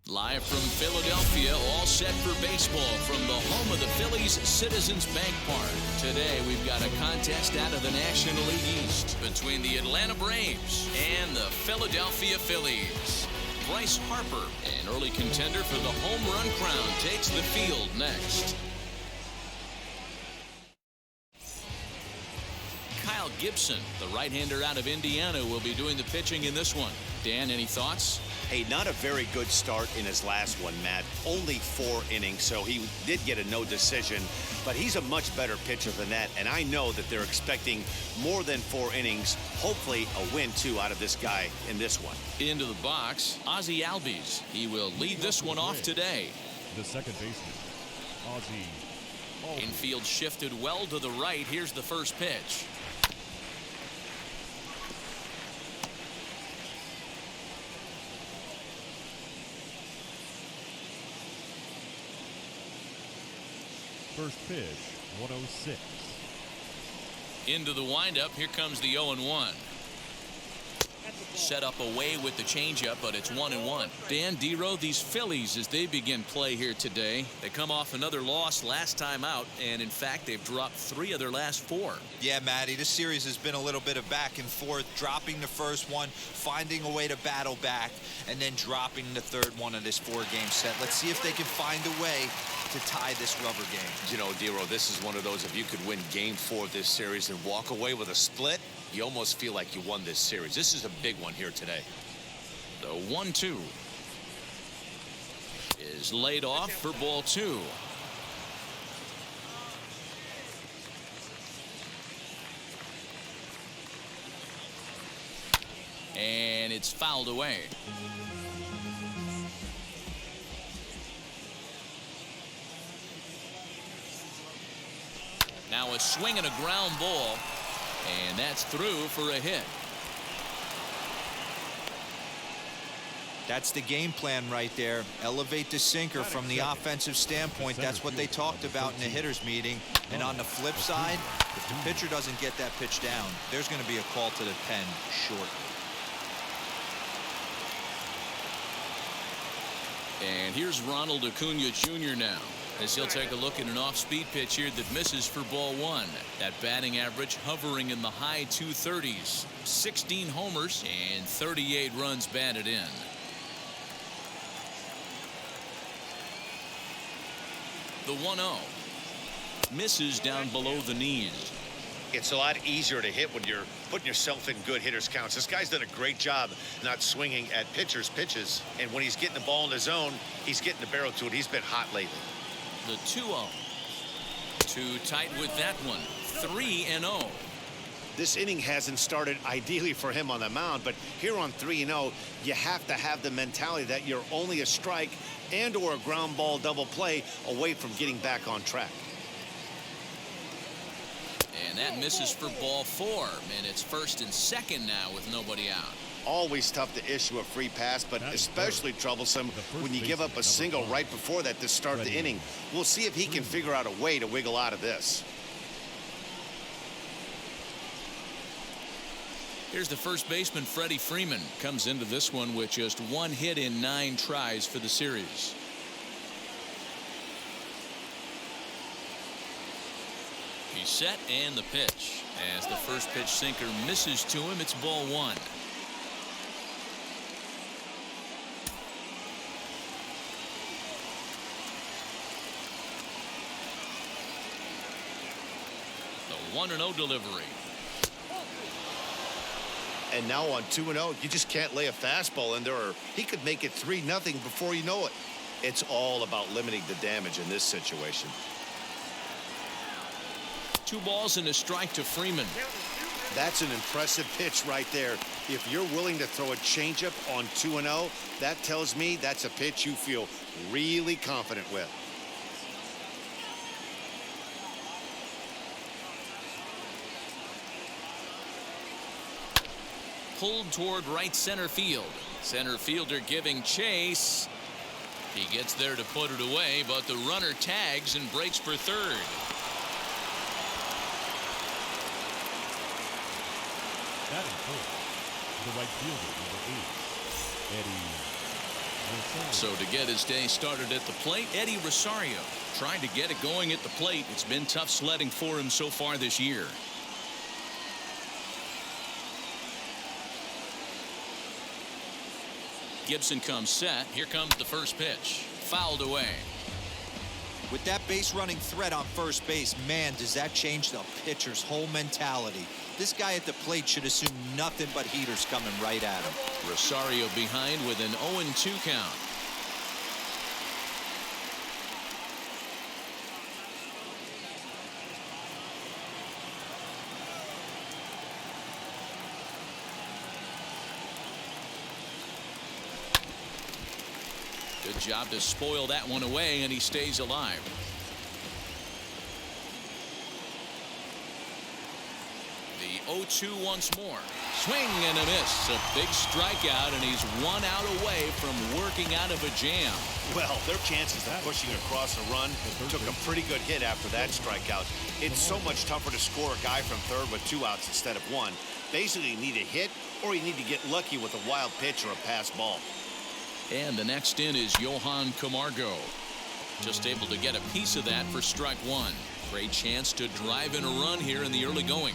Live from Philadelphia, all set for baseball from the home of the Phillies, Citizens Bank Park. Today, we've got a contest out of the National League East between the Atlanta Braves and the Philadelphia Phillies. Bryce Harper, an early contender for the home run crown, takes the field next. Gibson, the right-hander out of Indiana, will be doing the pitching in this one. Dan, any thoughts? Hey, not a very good start in his last one, Matt. Only 4 innings, so he did get a no decision. But he's a much better pitcher than that, and I know that they're expecting more than 4 innings. Hopefully a win, too, out of this guy in this one. Into the box, Ozzie Albies. He will lead this one off today. The second baseman, Ozzie. Infield shifted well to the right. Here's the first pitch. First pitch, 106. Into the windup. Here comes the 0-1. Set up away with the changeup, but it's 1-1. Dan Dero, these Phillies, as they begin play here today, they come off another loss last time out, and in fact, they've dropped 3 of their last 4. Yeah, Matty, this series has been a little bit of back and forth, dropping the first one, finding a way to battle back, and then dropping the third one of this 4-game set. Let's see if they can find a way to tie this rubber game. You know, Dero, this is one of those, if you could win game 4 of this series and walk away with a split, you almost feel like you won this series. This is a big one here today. The 1-2 is laid off for ball 2. And it's fouled away. Now a swing and a ground ball, and that's through for a hit. That's the game plan right there. Elevate the sinker from the offensive standpoint. That's what they talked about in the hitters meeting. And on the flip side, if the pitcher doesn't get that pitch down, there's going to be a call to the pen short. And here's Ronald Acuna Jr. now, as he'll take a look at an off-speed pitch here that misses for ball 1. That batting average hovering in the high 230s. 16 homers and 38 runs batted in. The 1-0 misses down below the knees. It's a lot easier to hit when you're putting yourself in good hitters counts. This guy's done a great job not swinging at pitchers' pitches, and when he's getting the ball in the zone, he's getting the barrel to it. He's been hot lately. The 2-0. Too tight with that one. 3-0. This inning hasn't started ideally for him on the mound, but here on 3-0, you have to have the mentality that you're only a strike and or a ground ball double play away from getting back on track. And that misses for ball 4, and it's first and second now with nobody out. Always tough to issue a free pass, but especially troublesome when you give up a single right before that to start the inning. We'll see if he can figure out a way to wiggle out of this. Here's the first baseman, Freddy Freeman, comes into this one with just 1 hit in 9 tries for the series. He's set, and the pitch. As the first pitch sinker misses to him, it's ball 1. The 1-0 delivery. And now on 2-0, you just can't lay a fastball in there, or he could make it 3-0 before you know it. It's all about limiting the damage in this situation. 2 balls and a strike to Freeman. That's an impressive pitch right there. If you're willing to throw a changeup on 2-0, that tells me that's a pitch you feel really confident with. Pulled toward right center field. Center fielder giving chase. He gets there to put it away, but the runner tags and breaks for third. Batting first, the right fielder, number 8, Eddie So to get his day started at the plate, Eddie Rosario trying to get it going at the plate. It's been tough sledding for him so far this year. Gibson comes set. Here comes the first pitch. Fouled away. With that base running threat on first base, man, does that change the pitcher's whole mentality. This guy at the plate should assume nothing but heaters coming right at him. Rosario behind with an 0-2 count. Good job to spoil that one away, and he stays alive. The 0-2 once more. Swing and a miss. A big strikeout, and he's 1 out away from working out of a jam. Well, their chances of pushing across a run took a pretty good hit after that strikeout. It's so much tougher to score a guy from third with 2 outs instead of 1. Basically, you need a hit, or you need to get lucky with a wild pitch or a pass ball. And the next in is Johann Camargo. Just able to get a piece of that for strike 1. Great chance to drive in a run here in the early going.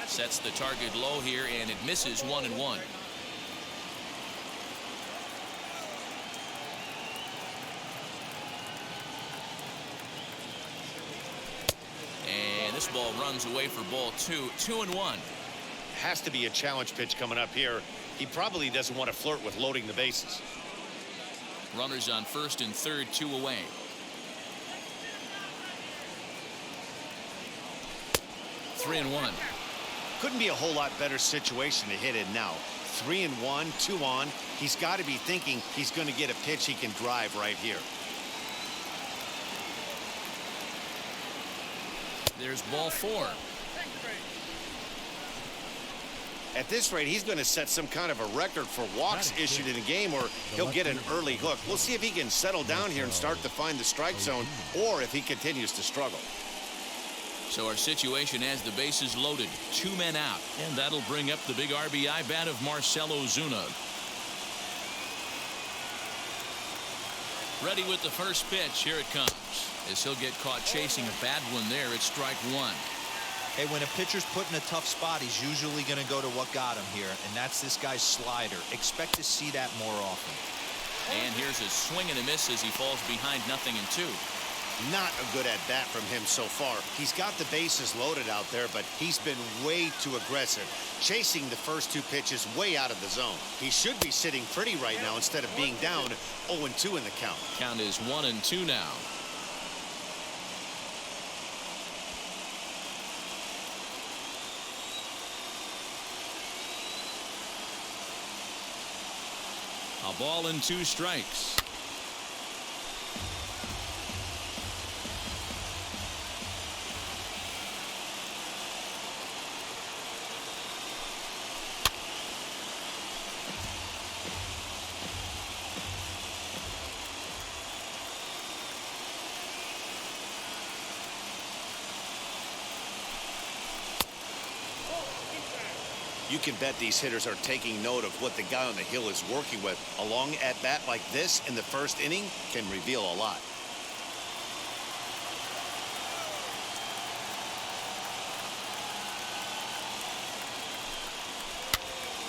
Sets the target low here, and it misses 1-1. This ball runs away for ball 2. 2-1. Has to be a challenge pitch coming up here. He probably doesn't want to flirt with loading the bases. Runners on first and third, 2 away. Three and 1. Couldn't be a whole lot better situation to hit in now. 3-1, 2 on. He's got to be thinking he's going to get a pitch he can drive right here. There's ball 4. At this rate, he's going to set some kind of a record for walks issued in a game, or he'll get an early hook. We'll see if he can settle down here and start to find the strike zone, or if he continues to struggle. So our situation has the bases loaded, 2 men out, and that'll bring up the big RBI bat of Marcelo Zuna. Ready with the first pitch. Here it comes. As he'll get caught chasing a bad one there, it's strike 1. Hey, when a pitcher's put in a tough spot, he's usually going to go to what got him here, and that's this guy's slider. Expect to see that more often. And here's a swing and a miss as he falls behind 0-2. Not a good at bat from him so far. He's got the bases loaded out there, but he's been way too aggressive, chasing the first 2 pitches way out of the zone. He should be sitting pretty right now instead of being down 0-2 in the count. Count is 1-2 now. A ball and 2 strikes. You can bet these hitters are taking note of what the guy on the hill is working with. A long at-bat like this in the first inning can reveal a lot.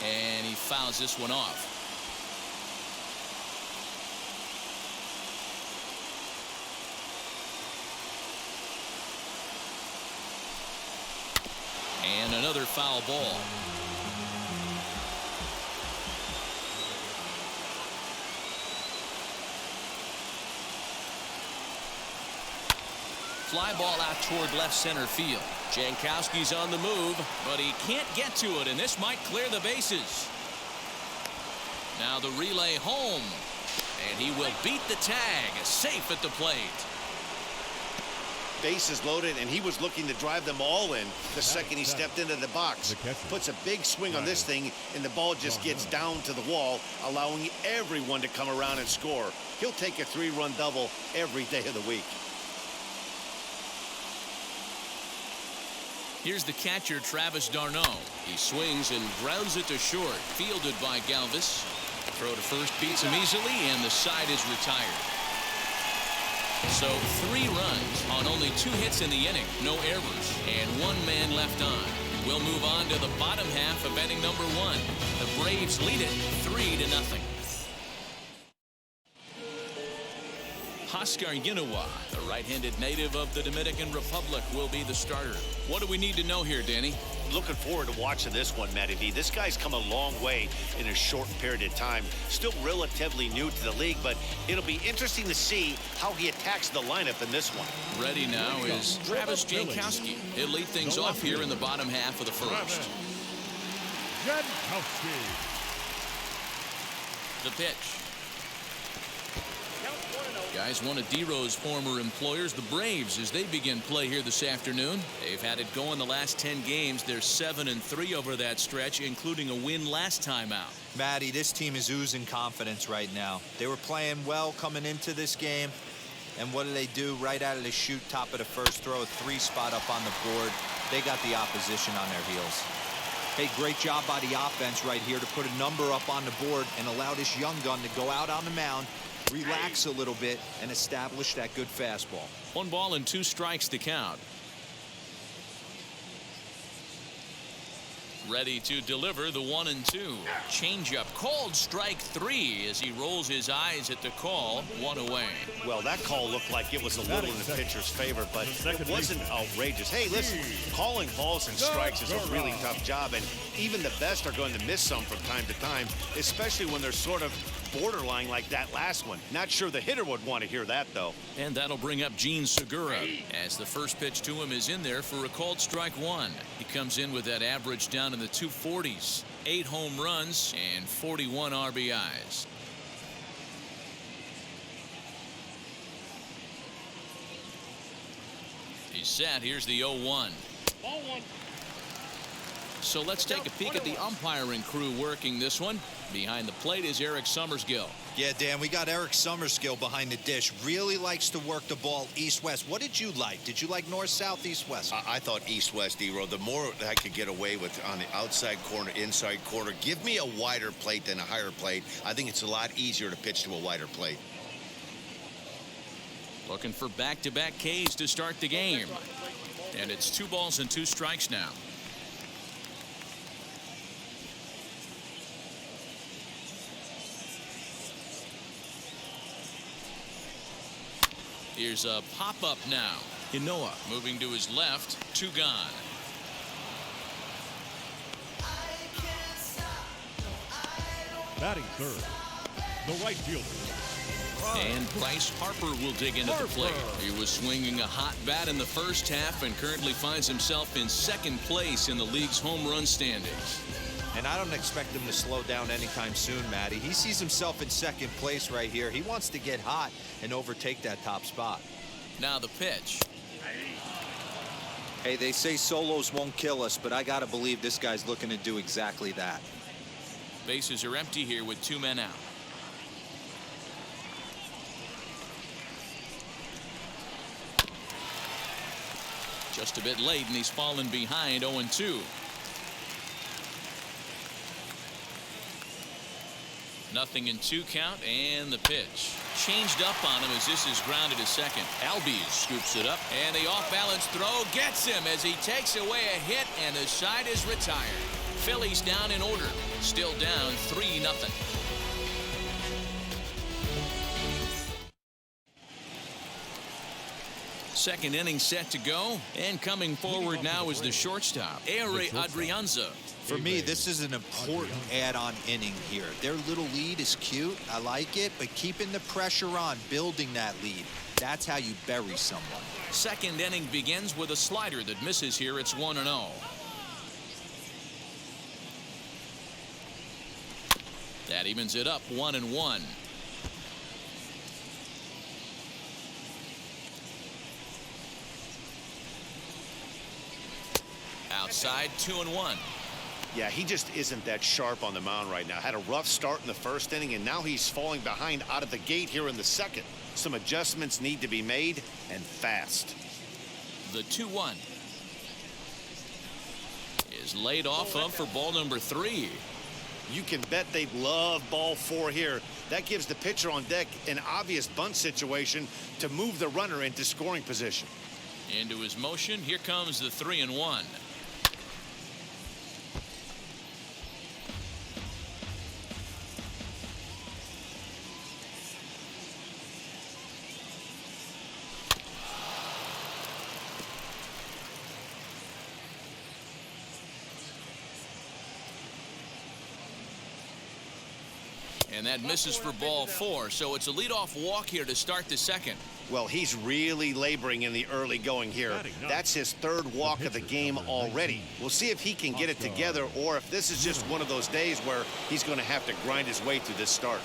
And he fouls this one off. And another foul ball. Fly ball out toward left center field. Jankowski's on the move, but he can't get to it, and this might clear the bases. Now the relay home, and he will beat the tag, safe at the plate. Bases loaded, and he was looking to drive them all in the second he stepped into the box. Puts a big swing on this thing, and the ball just gets down to the wall, allowing everyone to come around and score. He'll take a 3-run double every day of the week. Here's the catcher, Travis Darnold. He swings and grounds it to short. Fielded by Galvis. Throw to first beats him easily, and the side is retired. So 3 runs on only 2 hits in the inning. No errors, and 1 man left on. We'll move on to the bottom half of inning number 1. The Braves lead it 3-0. Oscar Yunua, the right-handed native of the Dominican Republic, will be the starter. What do we need to know here, Danny? Looking forward to watching this one, Matty V. This guy's come a long way in a short period of time. Still relatively new to the league, but it'll be interesting to see how he attacks the lineup in this one. Ready now is Travis Jankowski. He'll lead things off here in the bottom half of the first. Jankowski. The pitch. Guys, one of D-Row's former employers, the Braves, as they begin play here this afternoon. They've had it going the last 10 games. They're 7-3 over that stretch, including a win last time out. Matty, this team is oozing confidence right now. They were playing well coming into this game. And what do? Right out of the chute, top of the first, throw a 3 spot up on the board. They got the opposition on their heels. Hey, great job by the offense right here to put a number up on the board and allow this young gun to go out on the mound, relax a little bit, and establish that good fastball. 1 ball and 2 strikes to count. Ready to deliver the 1-2. Changeup called strike 3 as he rolls his eyes at the call. 1 away. Well, that call looked like it was a little in the pitcher's favor, but it wasn't outrageous. Hey, listen, calling balls and strikes is a really tough job, and even the best are going to miss some from time to time, especially when they're sort of borderline like that last one. Not sure the hitter would want to hear that, though. And that'll bring up Gene Segura as the first pitch to him is in there for a called strike 1. He comes in with that average down in the 240s. 8 home runs and 41 RBIs. He's set. Here's the 0-1. So let's take a peek at the umpiring crew working this one. Behind the plate is Eric Summersgill. Yeah, Dan, we got Eric Summersgill behind the dish. Really likes to work the ball east-west. What did you like? Did you like north-south, east-west? I thought east-west, D-Row. The more I could get away with on the outside corner, inside corner, give me a wider plate than a higher plate. I think it's a lot easier to pitch to a wider plate. Looking for back-to-back Ks to start the game. And it's 2 balls and 2 strikes now. Here's a pop-up now. Inoa moving to his left. 2 gone. Batting third, the right fielder. And Bryce Harper will dig into the plate. He was swinging a hot bat in the first half and currently finds himself in 2nd place in the league's home run standings. And I don't expect him to slow down anytime soon, Matty. He sees himself in 2nd place right here. He wants to get hot and overtake that top spot. Now the pitch. Hey, they say solos won't kill us, but I got to believe this guy's looking to do exactly that. Bases are empty here with 2 men out. Just a bit late, and he's fallen behind 0-2. Nothing in 2 count, and the pitch. Changed up on him as this is grounded to second. Albies scoops it up, and the off-balance throw gets him as he takes away a hit, and the side is retired. Phillies down in order. Still down 3-0. Second inning set to go, and coming forward now is the shortstop, Ere Adrianza. For me, this is an important add-on inning here. Their little lead is cute. I like it, but keeping the pressure on, building that lead, that's how you bury someone. Second inning begins with a slider that misses here. It's 1-0. That evens it up 1-1. Outside 2-1. Yeah, he just isn't that sharp on the mound right now. Had a rough start in the first inning, and now he's falling behind out of the gate here in the second. Some adjustments need to be made, and fast. The 2-1. is laid off of for ball number 3. You can bet they love ball 4 here. That gives the pitcher on deck an obvious bunt situation to move the runner into scoring position. Into his motion. Here comes the 3-1. And that misses for ball 4, so it's a leadoff walk here to start the second. Well, he's really laboring in the early going here. That's his 3rd walk of the game already. We'll see if he can get it together or if this is just one of those days where he's going to have to grind his way through this start.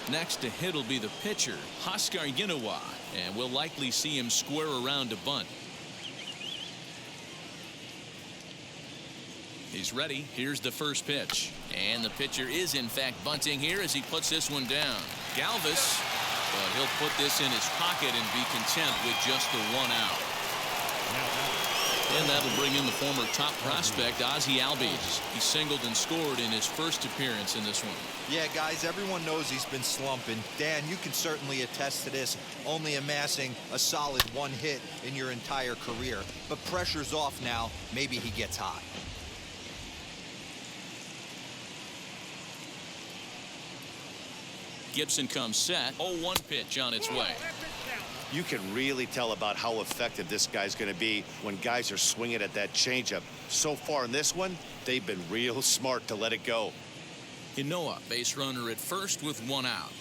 Next to hit will be the pitcher, Hoskins, and we'll likely see him square around to bunt. He's ready. Here's the first pitch. And the pitcher is, in fact, bunting here as he puts this one down. Galvis, but he'll put this in his pocket and be content with just the 1 out. And that'll bring in the former top prospect, Ozzie Albies. He singled and scored in his first appearance in this one. Yeah, guys, everyone knows he's been slumping. Dan, you can certainly attest to this, only amassing a solid 1 hit in your entire career. But pressure's off now. Maybe he gets hot. Gibson comes set. 0-1 pitch on its way. You can really tell about how effective this guy's going to be when guys are swinging at that changeup. So far in this one, they've been real smart to let it go. Inoa, base runner at first with 1 out.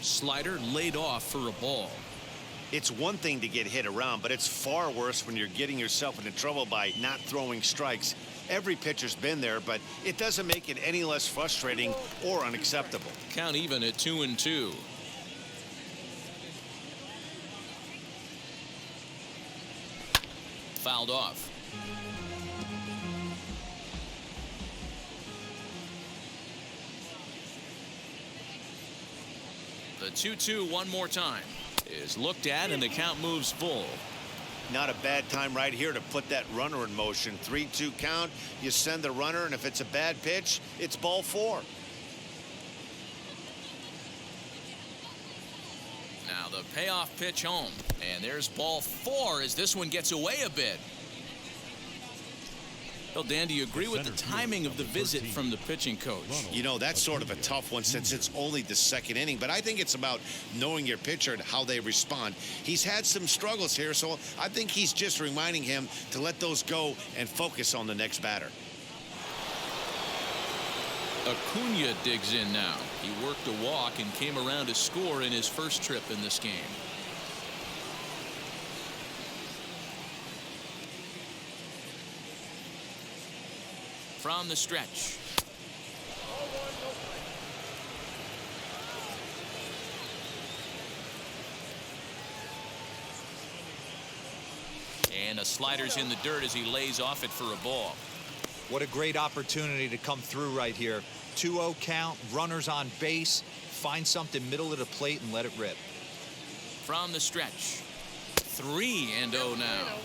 Slider laid off for a ball. It's one thing to get hit around, but it's far worse when you're getting yourself into trouble by not throwing strikes. Every pitcher's been there, but it doesn't make it any less frustrating or unacceptable. Count even at 2-2. Fouled off. The 2-2 one more time is looked at and the count moves full. Not a bad time right here to put that runner in motion. 3-2 count. You send the runner, and if it's a bad pitch, it's ball 4. Now the payoff pitch home. And there's ball 4 as this one gets away a bit. Well, Dan, do you agree with the timing of the visit from the pitching coach? You know, that's sort of a tough one since it's only the 2nd inning, but I think it's about knowing your pitcher and how they respond. He's had some struggles here, so I think he's just reminding him to let those go and focus on the next batter. Acuna digs in now. He worked a walk and came around to score in his first trip in this game. From the stretch. And a slider's in the dirt as he lays off it for a ball. What a great opportunity to come through right here. 2-0 count, runners on base. Find something middle of the plate and let it rip. From the stretch. 3-0 now.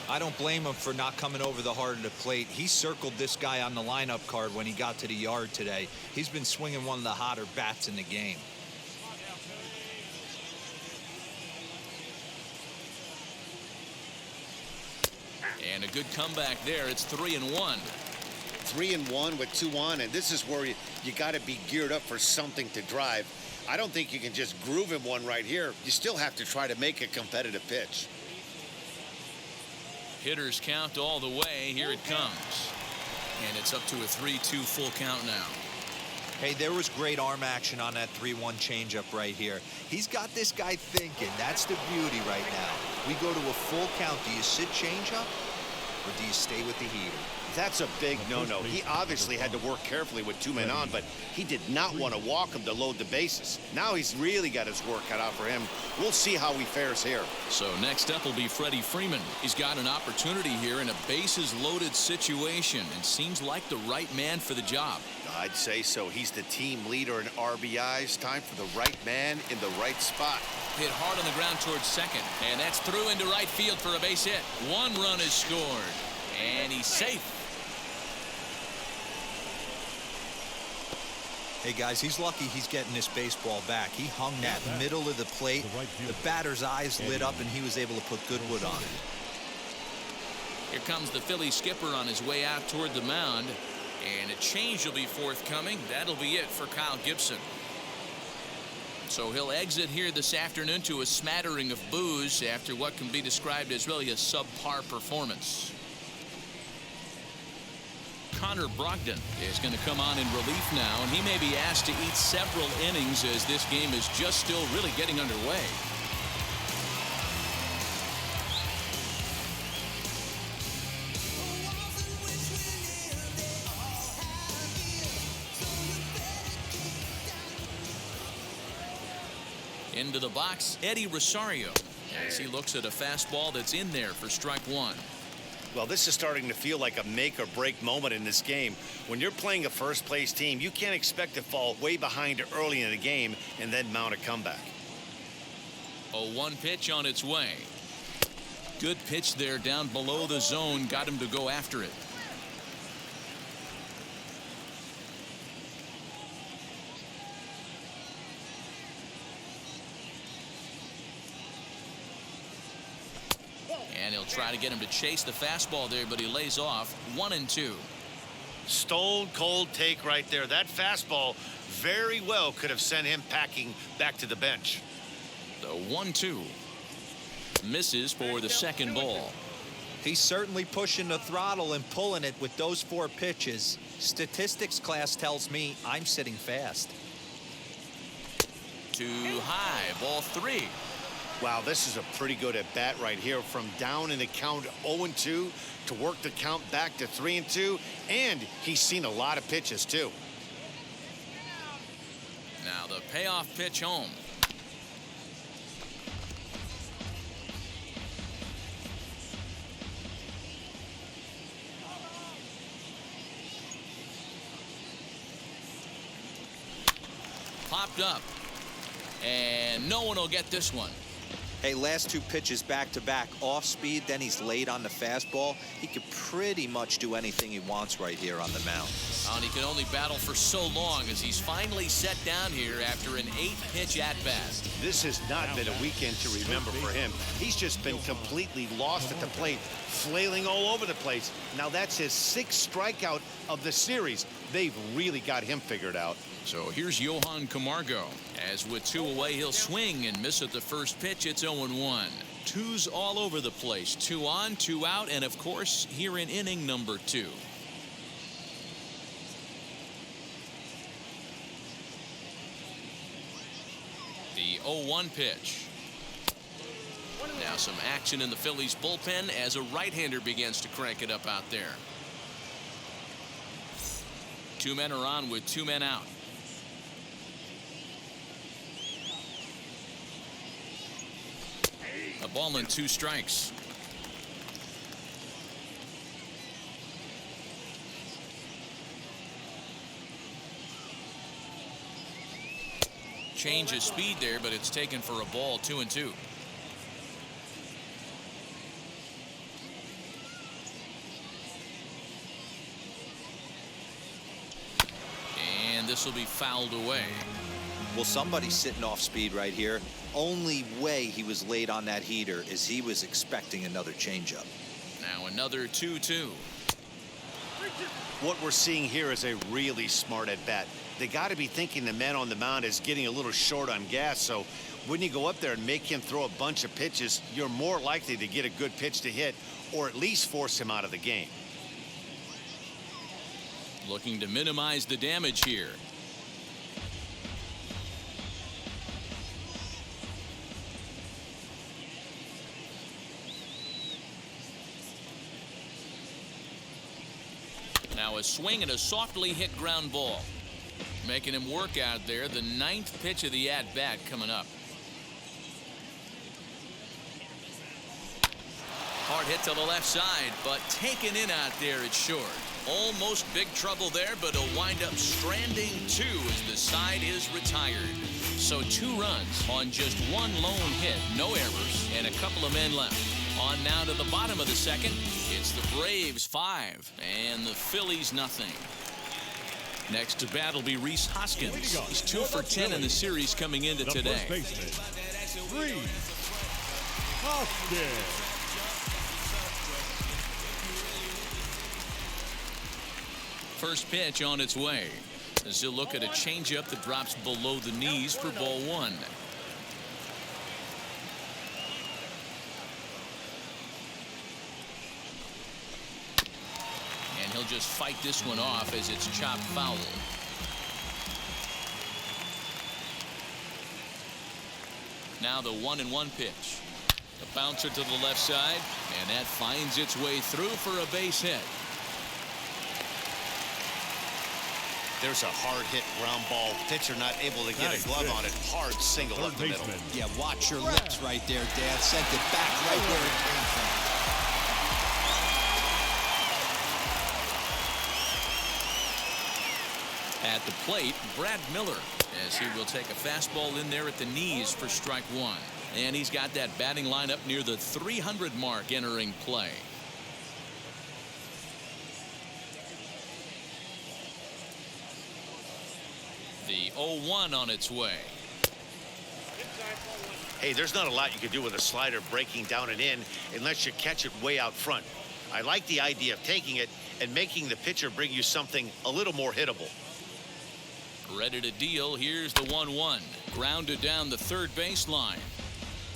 I don't blame him for not coming over the heart of the plate. He circled this guy on the lineup card when he got to the yard today. He's been swinging one of the hotter bats in the game. And a good comeback there. It's 3-1. 3-1 with 2 on, and this is where you got to be geared up for something to drive. I don't think you can just groove him one right here. You still have to try to make a competitive pitch. Hitters count all the way. Here it comes. And it's up to a 3-2 full count now. Hey, there was great arm action on that 3-1 changeup right here. He's got this guy thinking. That's the beauty right now. We go to a full count. Do you sit changeup or do you stay with the heater? That's a big no-no. He obviously had to work carefully with 2 men on, but he did not want to walk him to load the bases. Now he's really got his work cut out for him. We'll see how he fares here. So next up will be Freddy Freeman. He's got an opportunity here in a bases-loaded situation and seems like the right man for the job. I'd say so. He's the team leader in RBIs. Time for the right man in the right spot. Hit hard on the ground towards second, and that's through into right field for a base hit. 1 run is scored, and he's safe. Hey guys, he's lucky he's getting this baseball back. He hung that middle of the plate. The batter's eyes lit up, and he was able to put good wood on it. Here comes the Phillies skipper on his way out toward the mound, and a change will be forthcoming. That'll be it for Kyle Gibson. So he'll exit here this afternoon to a smattering of boos after what can be described as really a subpar performance. Connor Brogdon is going to come on in relief now, and he may be asked to eat several innings as this game is just still really getting underway. Into the box, Eddie Rosario, as he looks at a fastball that's in there for strike 1. Well, this is starting to feel like a make or break moment in this game. When you're playing a first place team, you can't expect to fall way behind early in the game and then mount a comeback. A 1 pitch on its way. Good pitch there down below the zone, got him to go after it. And he'll try to get him to chase the fastball there, but he lays off. 1-2. Stone cold take right there. That fastball very well could have sent him packing back to the bench. The 1-2 misses for the second ball. He's certainly pushing the throttle and pulling it with those 4 pitches. Statistics class tells me I'm sitting fast. Too high. Ball 3. Wow, this is a pretty good at bat right here. From down in the count 0-2 to work the count back to 3-2, and he's seen a lot of pitches too. Now the payoff pitch home. Popped up, and no one will get this one. Hey, last 2 pitches back-to-back off speed, then he's late on the fastball. He could pretty much do anything he wants right here on the mound. And he can only battle for so long as he's finally set down here after an 8-pitch at-bat. This has not been a weekend to remember for him. He's just been completely lost at the plate, flailing all over the place. Now that's his 6th strikeout of the series. They've really got him figured out. So here's Johann Camargo. As with 2 away, he'll swing and miss at the first pitch. It's 0-1. 2's all over the place. 2 on, 2 out, and of course here in inning number 2. The 0-1 pitch. Now some action in the Phillies bullpen as a right-hander begins to crank it up out there. 2 men are on with 2 men out. A ball and 2 strikes. Change of speed there, but it's taken for a ball. 2-2. And this will be fouled away. Well, somebody's sitting off speed right here. Only way he was late on that heater is he was expecting another changeup. Now another 2-2. What we're seeing here is a really smart at bat. They got to be thinking the man on the mound is getting a little short on gas, so when you go up there and make him throw a bunch of pitches, you're more likely to get a good pitch to hit or at least force him out of the game. Looking to minimize the damage here. Now a swing and a softly hit ground ball. Making him work out there. The 9th pitch of the at-bat coming up. Hard hit to the left side, but taken in out there, it's short. Almost big trouble there, but he'll wind up stranding 2 as the side is retired. So 2 runs on just 1 lone hit, no errors, and a couple of men left. On now to the bottom of the second. It's the Braves 5 and the Phillies nothing. Next to bat will be Rhys Hoskins. He's 2 for 10 in the series coming into today. Hoskins. First pitch on its way as he'll look at a changeup that drops below the knees for ball 1. And he'll just fight this one off as it's chopped foul. Now the 1-1 pitch. A bouncer to the left side, and that finds its way through for a base hit. There's a hard hit ground ball. Pitcher not able to get a glove on it. Hard single up the middle. Yeah, watch your lips right there, Dad. Sent it back right where it came from. At the plate, Brad Miller, as he will take a fastball in there at the knees for strike 1. And he's got that batting lineup near the 300 mark entering play. The 0-1 on its way. Hey, there's not a lot you can do with a slider breaking down and in unless you catch it way out front. I like the idea of taking it and making the pitcher bring you something a little more hittable. Ready to deal. Here's the 1-1. Grounded down the third baseline.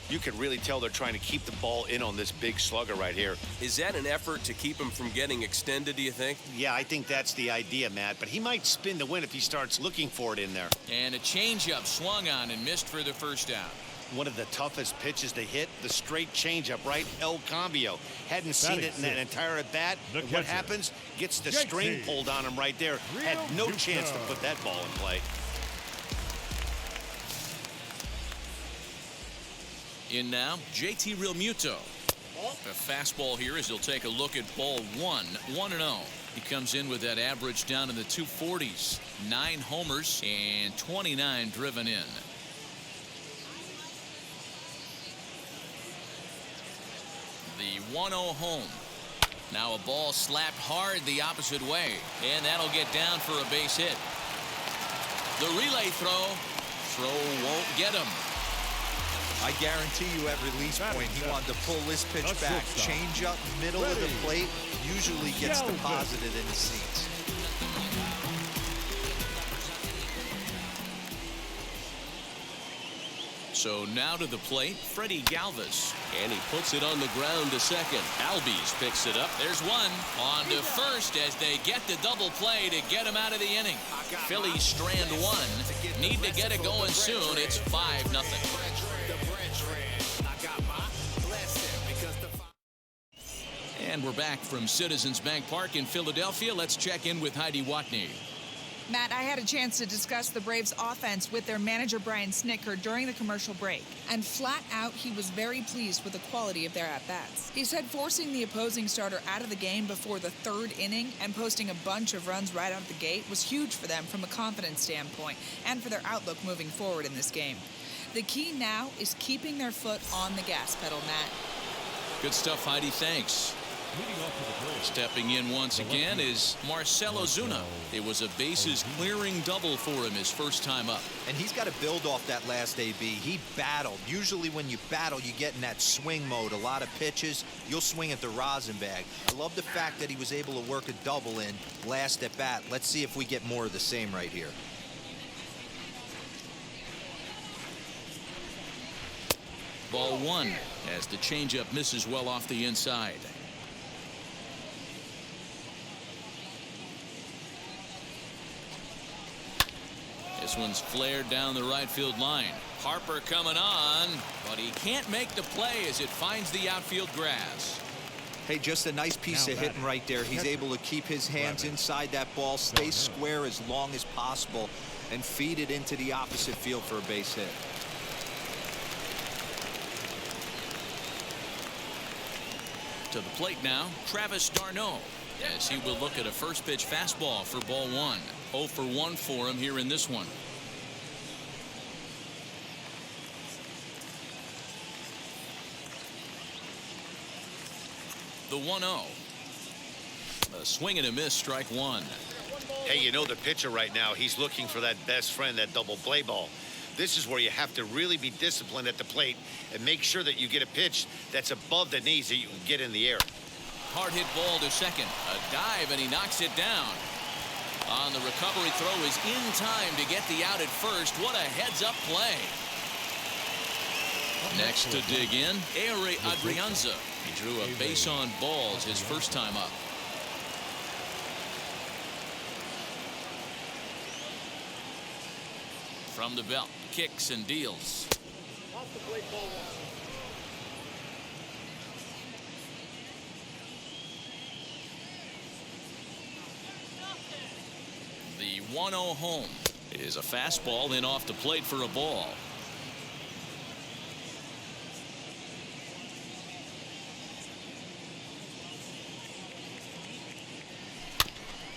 You can really tell they're trying to keep the ball in on this big slugger right here. Is that an effort to keep him from getting extended, do you think? Yeah, I think that's the idea, Matt. But he might spin to win if he starts looking for it in there. And a changeup swung on and missed for the first out. One of the toughest pitches to hit, the straight changeup, right? El Cambio. Hadn't seen it in that entire at bat. And what happens? Gets the string pulled on him right there. Had no chance to put that ball in play. In now, JT Realmuto. A fastball here as he'll take a look at ball 1. 1-0. He comes in with that average down in the 240s. 9 homers and 29 driven in. The 1-0 home. Now a ball slapped hard the opposite way. And that'll get down for a base hit. The relay throw. Throw won't get him. I guarantee you at release point he wanted to pull this pitch back. Change up middle of the plate usually gets deposited in the seats. So now to the plate, Freddy Galvis. And he puts it on the ground to second. Albies picks it up. There's one. On to first as they get the double play to get him out of the inning. Phillies strand 1. Need to get it going soon. It's 5-0. And we're back from Citizens Bank Park in Philadelphia. Let's check in with Heidi Watney. Matt, I had a chance to discuss the Braves offense with their manager Brian Snitker during the commercial break. And flat out, he was very pleased with the quality of their at-bats. He said forcing the opposing starter out of the game before the 3rd inning and posting a bunch of runs right out of the gate was huge for them from a confidence standpoint and for their outlook moving forward in this game. The key now is keeping their foot on the gas pedal, Matt. Good stuff, Heidi. Thanks. Stepping in once again is Marcelo Zuna. It was a bases clearing double for him his first time up. And he's got to build off that last AB. He battled. Usually when you battle, you get in that swing mode. A lot of pitches, you'll swing at the rosin bag. I love the fact that he was able to work a double in last at bat. Let's see if we get more of the same right here. Ball 1 as the changeup misses well off the inside. This one's flared down the right field line. Harper coming on, but he can't make the play as it finds the outfield grass. Hey, just a nice piece of hitting right there. He's able to keep his hands inside that ball, stay square as long as possible, and feed it into the opposite field for a base hit. To the plate now, Travis Darnold. as he will look at a first pitch fastball for ball one. 0 for 1 for him here in this one. The 1-0. A swing and a miss, strike one. Hey, you know the pitcher right now, he's looking for that best friend, that double play ball. This is where you have to really be disciplined at the plate and make sure that you get a pitch that's above the knees that you can get in the air. Hard hit ball to second. A dive, and he knocks it down. On the recovery throw is in time to get the out at first. What a heads-up play. Next to dig in, Ehre Adrianza. He drew a base on balls his first time up. From the belt, kicks and deals. Off the plate, ball one. The 1-0 home is a fastball, then off the plate for a ball.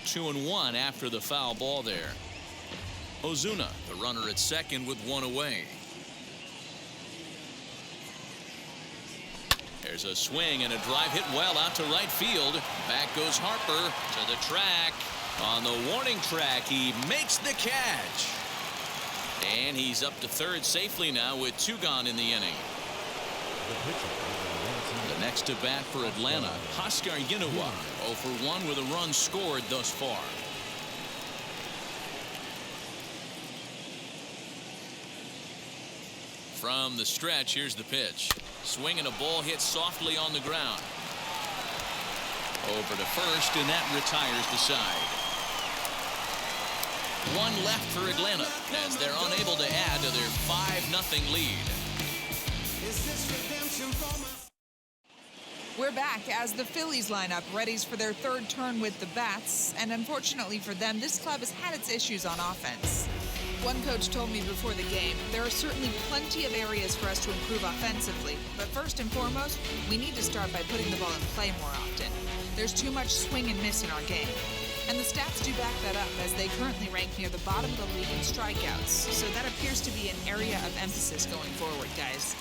Two and one after the foul ball there. Ozuna, the runner at second with one away. There's a swing and a drive hit well out to right field. Back goes Harper to the track. On the warning track, he makes the catch. And he's up to third safely now with two gone in the inning. The next to bat for Atlanta, Huskar Yinua, 0 for 1 with a run scored thus far. From the stretch, here's the pitch. Swing and a ball hit softly on the ground. Over to first, and that retires the side. One left for Atlanta as they're unable to add to their 5-0 lead. We're back as the Phillies lineup readies for their third turn with the bats, and unfortunately for them, this club has had its issues on offense. One coach told me before the game, there are certainly plenty of areas for us to improve offensively, but first and foremost, we need to start by putting the ball in play more often. There's too much swing and miss in our game. And the stats do back that up, as they currently rank near the bottom of the league in strikeouts, so that appears to be an area of emphasis going forward, guys.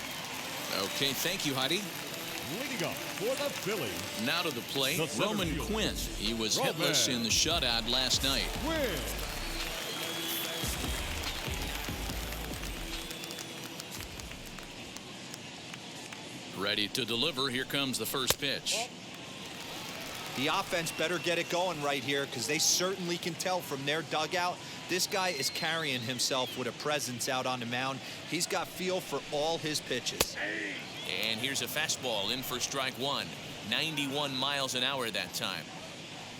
Okay, thank you, Heidi. Leading up for the Phillies. Now to the plate, Roman Quinn. He was hitless in the shutout last night. Quinn. Ready to deliver. Here comes the first pitch. The offense better get it going right here, because they certainly can tell from their dugout this guy is carrying himself with a presence out on the mound. He's got feel for all his pitches. And here's a fastball in for strike one. 91 miles an hour that time.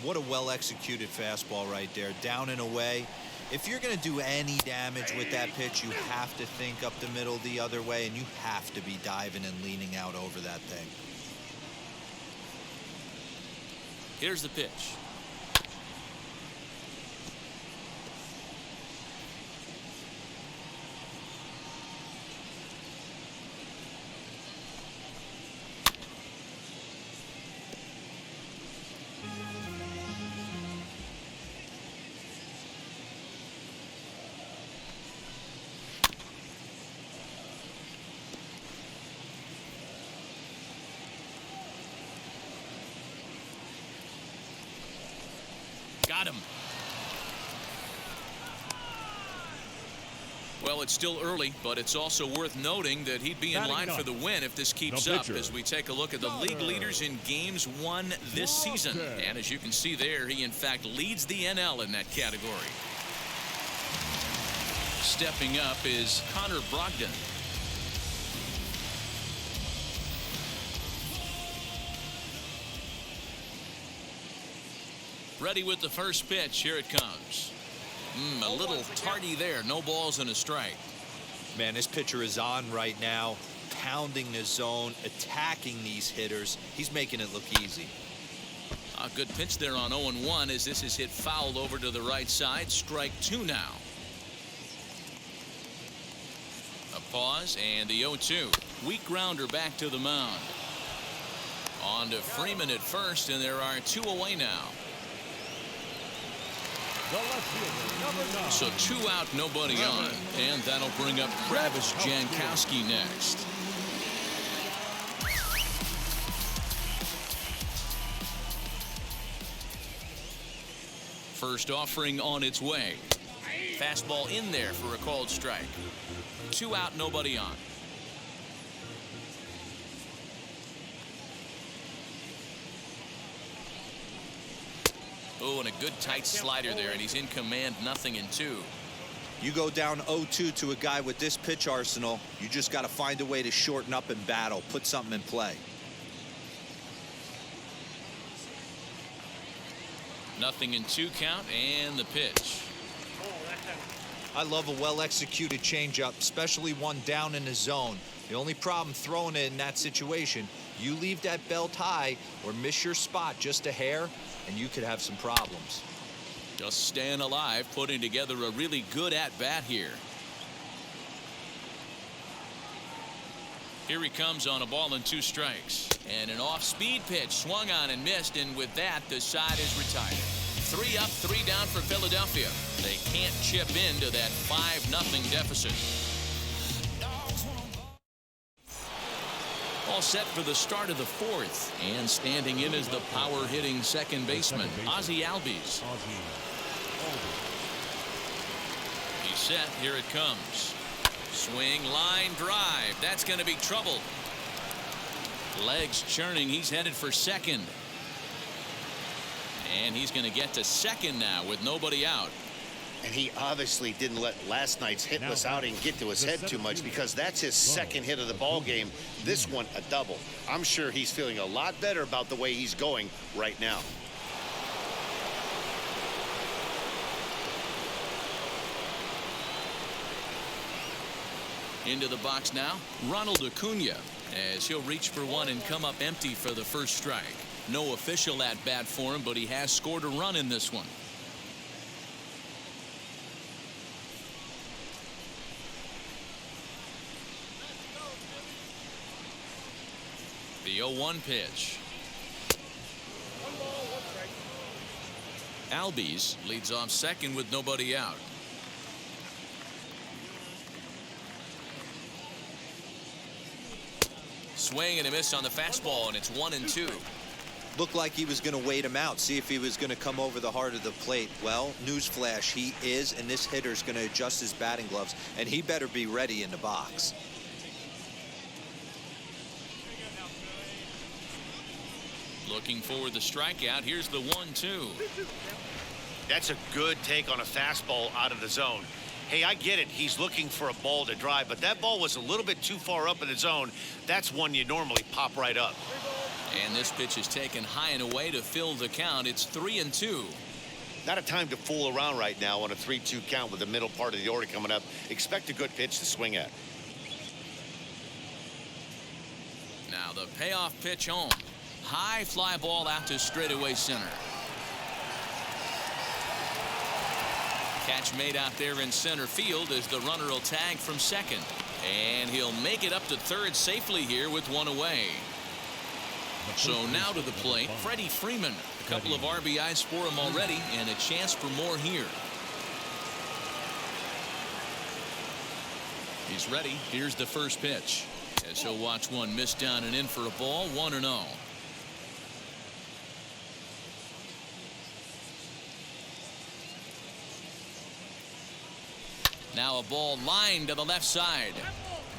What a well-executed fastball right there, down and away. If you're going to do any damage with that pitch, you have to think up the middle the other way, and you have to be diving and leaning out over that thing. Here's the pitch. Got him. Well, it's still early, but it's also worth noting that he'd be in line for the win if this keeps up, as we take a look at the league leaders in games won this season. And as you can see there, he in fact leads the NL in that category. Stepping up is Connor Brogdon. Ready with the first pitch. Here it comes. A little tardy there. No balls and a strike. Man, this pitcher is on right now, pounding the zone, attacking these hitters. He's making it look easy. A good pitch there on 0-1 as this is hit fouled over to the right side. Strike two now. A pause and the 0-2. Weak grounder back to the mound. On to Freeman at first, and there are 2 away now. The left fielder, number 9. So 2 out, nobody on. And that'll bring up Travis Jankowski next. First offering on its way. Fastball in there for a called strike. 2 out, nobody on. Oh, and a good tight slider there, and he's in command, 0-2. You go down 0-2 to a guy with this pitch arsenal, you just got to find a way to shorten up and battle, put something in play. 0-2 count, and the pitch. I love a well-executed changeup, especially one down in the zone. The only problem throwing it in that situation, you leave that belt high or miss your spot just a hair, and you could have some problems. Just staying alive, putting together a really good at-bat here. Here he comes on a ball and 2 strikes. And an off-speed pitch swung on and missed, and with that, the side is retired. 3 up, 3 down for Philadelphia. They can't chip into that 5-0 deficit. All set for the start of the 4th. And standing in is the power-hitting second baseman, Ozzie Albies. He's set. Here it comes. Swing, line, drive. That's going to be trouble. Legs churning. He's headed for second. And he's going to get to second now with nobody out. And he obviously didn't let last night's hitless outing get to his head too much, because that's his second hit of the ball game. This one a double. I'm sure he's feeling a lot better about the way he's going right now. Into the box now, Ronald Acuna, as he'll reach for one and come up empty for the first strike. No official at bat for him, but he has scored a run in this one. The 0-1 pitch. Albies leads off second with nobody out. Swing and a miss on the fastball, and it's 1-2. Looked like he was going to wait him out, see if he was going to come over the heart of the plate. Well, newsflash, he is, and this hitter's going to adjust his batting gloves, and he better be ready in the box. Looking for the strikeout. Here's the 1-2. That's a good take on a fastball out of the zone. Hey, I get it. He's looking for a ball to drive, but that ball was a little bit too far up in the zone. That's one you normally pop right up. And this pitch is taken high and away to fill the count. It's 3-2. Not a time to fool around right now on a 3-2 count with the middle part of the order coming up. Expect a good pitch to swing at. Now the payoff pitch home. High fly ball out to straightaway center. Catch made out there in center field as the runner will tag from second. And he'll make it up to third safely here with one away. So now to the plate, Freddy Freeman. A couple of RBIs for him already, and a chance for more here. He's ready. Here's the first pitch. As he'll watch one miss down and in for a ball, 1-0. Now a ball lined to the left side,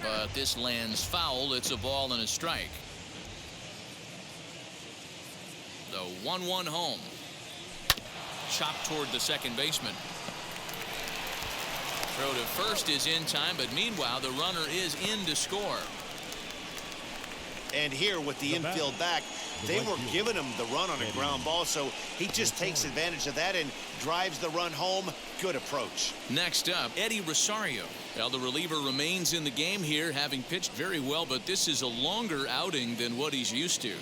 but this lands foul. It's a ball and a strike. The 1-1 home. Chopped toward the second baseman. Throw to first is in time, but meanwhile the runner is in to score. And here with the infield back, they were giving him the run on a ground ball, so he just takes advantage of that and drives the run home. Good approach. Next up, Eddie Rosario. Well, the reliever remains in the game here, having pitched very well, but this is a longer outing than what he's used to.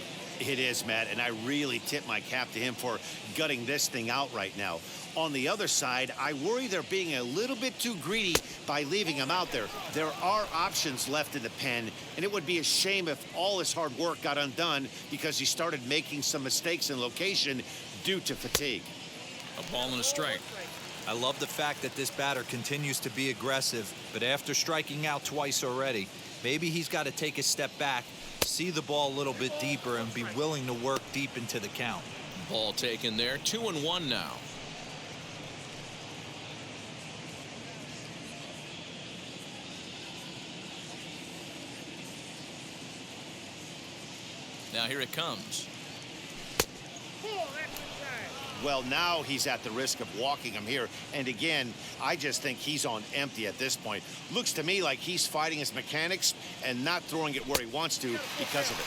It is, Matt, and I really tip my cap to him for gutting this thing out right now. On the other side, I worry they're being a little bit too greedy by leaving him out there. There are options left in the pen, and it would be a shame if all his hard work got undone because he started making some mistakes in location due to fatigue. A ball and a strike. I love the fact that this batter continues to be aggressive, but after striking out twice already, maybe he's got to take a step back, see the ball a little bit deeper, and be willing to work deep into the count. Ball taken there, 2-1 now. Now here it comes. Well, now he's at the risk of walking him here. And again, I just think he's on empty at this point. Looks to me like he's fighting his mechanics and not throwing it where he wants to because of it.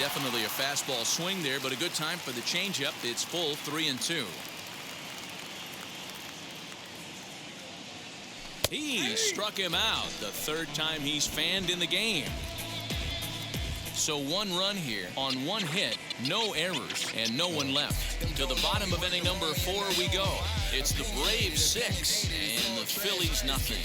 Definitely a fastball swing there, but a good time for the changeup. It's full 3-2. He struck him out the third time he's fanned in the game. So 1 run here on 1 hit, no errors, and no one left. To the bottom of inning number 4 we go. It's the Braves 6 and the Phillies nothing.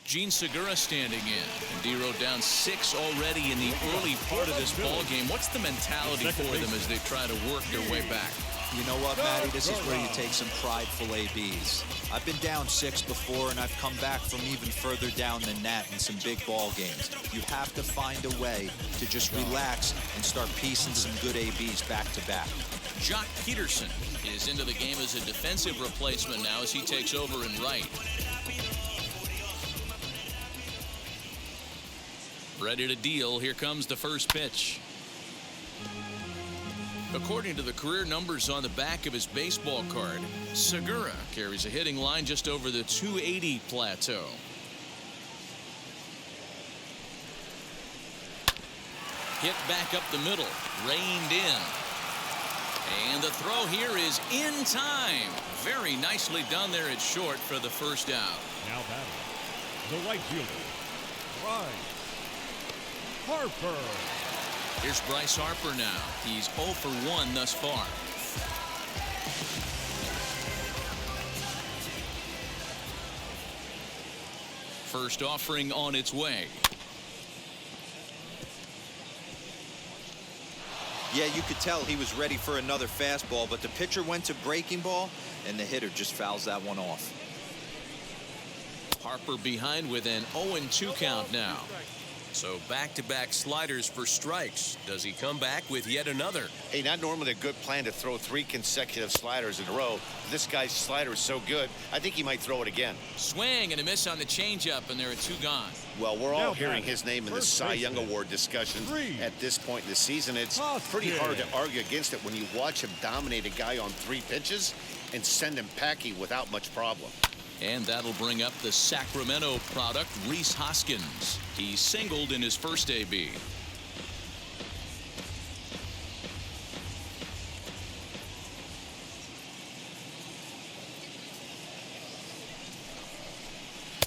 Gene Segura standing in. And D-Row down 6 already in the early part of this ball game. What's the mentality for them as they try to work their way back? You know what, Matty? This is where you take some prideful ABs. I've been down 6 before, and I've come back from even further down than that in some big ball games. You have to find a way to just relax and start piecing some good ABs back to back. Jock Peterson is into the game as a defensive replacement now as he takes over in right. Ready to deal. Here comes the first pitch. According to the career numbers on the back of his baseball card, Segura carries a hitting line just over the 280 plateau. Hit back up the middle, reined in. And the throw here is in time. Very nicely done there at short for the first out. Now batting, the right fielder, Bryce Harper. Here's Bryce Harper now. He's 0 for 1 thus far. First offering on its way. Yeah, you could tell he was ready for another fastball, but the pitcher went to breaking ball, and the hitter just fouls that one off. Harper behind with an 0-2 count now. So back-to-back sliders for strikes. Does he come back with yet another? Hey, not normally a good plan to throw 3 consecutive sliders in a row. This guy's slider is so good, I think he might throw it again. Swing and a miss on the changeup, and there are 2 gone. Well, we're all hearing his name in the Cy Young Award discussion at this point in the season. It's pretty hard to argue against it when you watch him dominate a guy on 3 pitches and send him packing without much problem. And that'll bring up the Sacramento product, Rhys Hoskins. He singled in his first AB.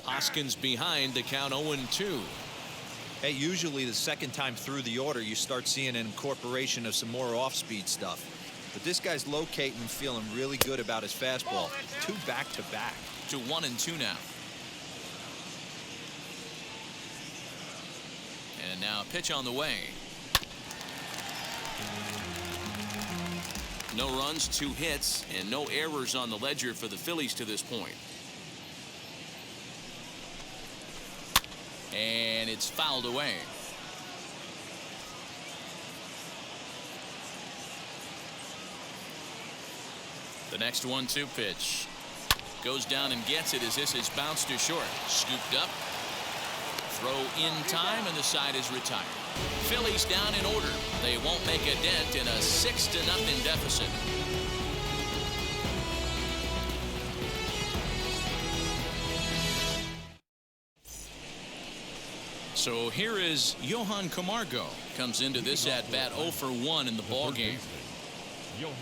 Hoskins behind, the count 0-2. Hey, usually the second time through the order, you start seeing an incorporation of some more off-speed stuff. But this guy's locating and feeling really good about his fastball. 2 back-to-back. To 1-2 now. And now a pitch on the way. No runs, 2 hits, and no errors on the ledger for the Phillies to this point. And it's fouled away. The next 1-2 pitch. Goes down and gets it as this is bounced to short. Scooped up. Throw in time, and the side is retired. Phillies down in order. They won't make a dent in a 6-0 deficit. So here is Johann Camargo. Comes into this at bat 0 for 1 in the ball game. Johann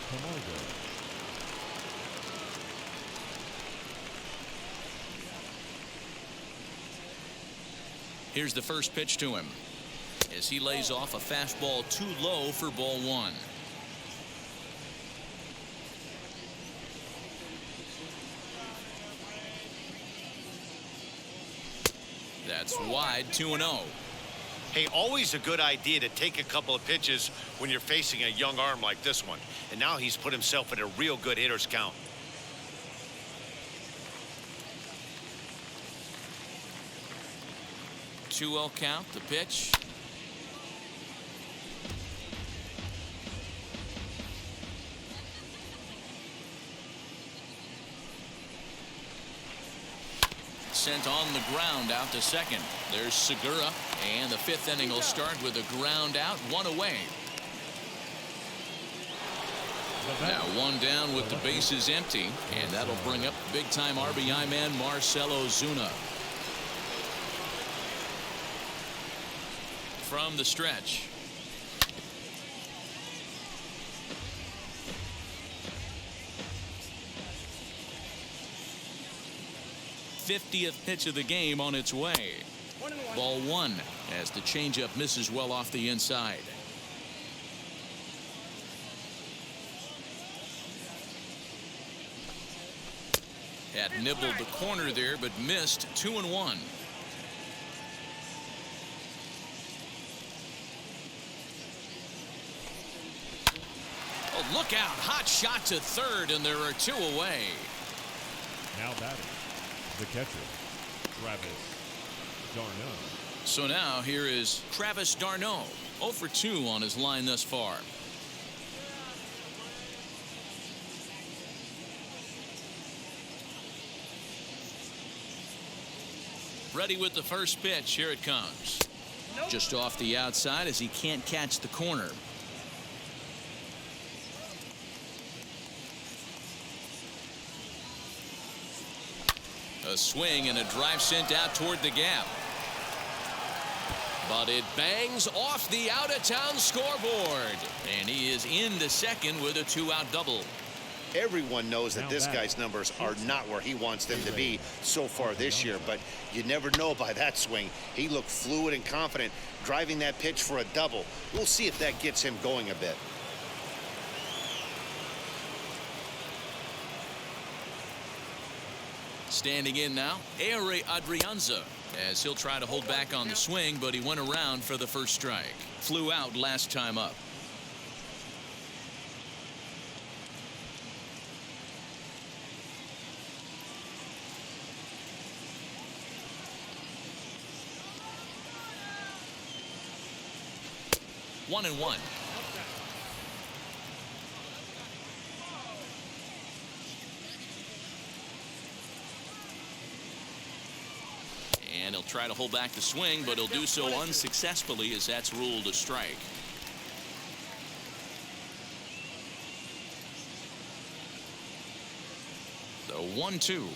Camargo. Here's the first pitch to him as he lays off a fastball too low for ball 1. That's wide, 2-0. Hey, always a good idea to take a couple of pitches when you're facing a young arm like this one. And now he's put himself in a real good hitter's count. Two-0 count, the pitch. Sent on the ground out to second. There's Segura, and the fifth inning will start with a ground out, one away. Now one down with the bases empty, and that'll bring up big-time RBI man Marcelo Zuna. From the stretch. '50th pitch of the game on its way. Ball one as the changeup misses well off the inside. Had nibbled the corner there but missed. 2-1. Oh, look out. Hot shot to third, and there are two away. Now batting, the catcher, Travis Darnold. So now here is Travis Darnold, 0 for 2 on his line thus far. Ready with the first pitch. Here it comes. Just off the outside as he can't catch the corner. A swing and a drive sent out toward the gap. But it bangs off the out-of-town scoreboard. And he is into second with a two-out double. Everyone knows that this guy's numbers are not where he wants them to be so far this year, but you never know by that swing. He looked fluid and confident driving that pitch for a double. We'll see if that gets him going a bit. Standing in now, Aire Adrianza, as he'll try to hold back on the swing, but he went around for the first strike. Flew out last time up. One and one. And he'll try to hold back the swing, but he'll do so unsuccessfully as that's ruled a strike. The 1-2.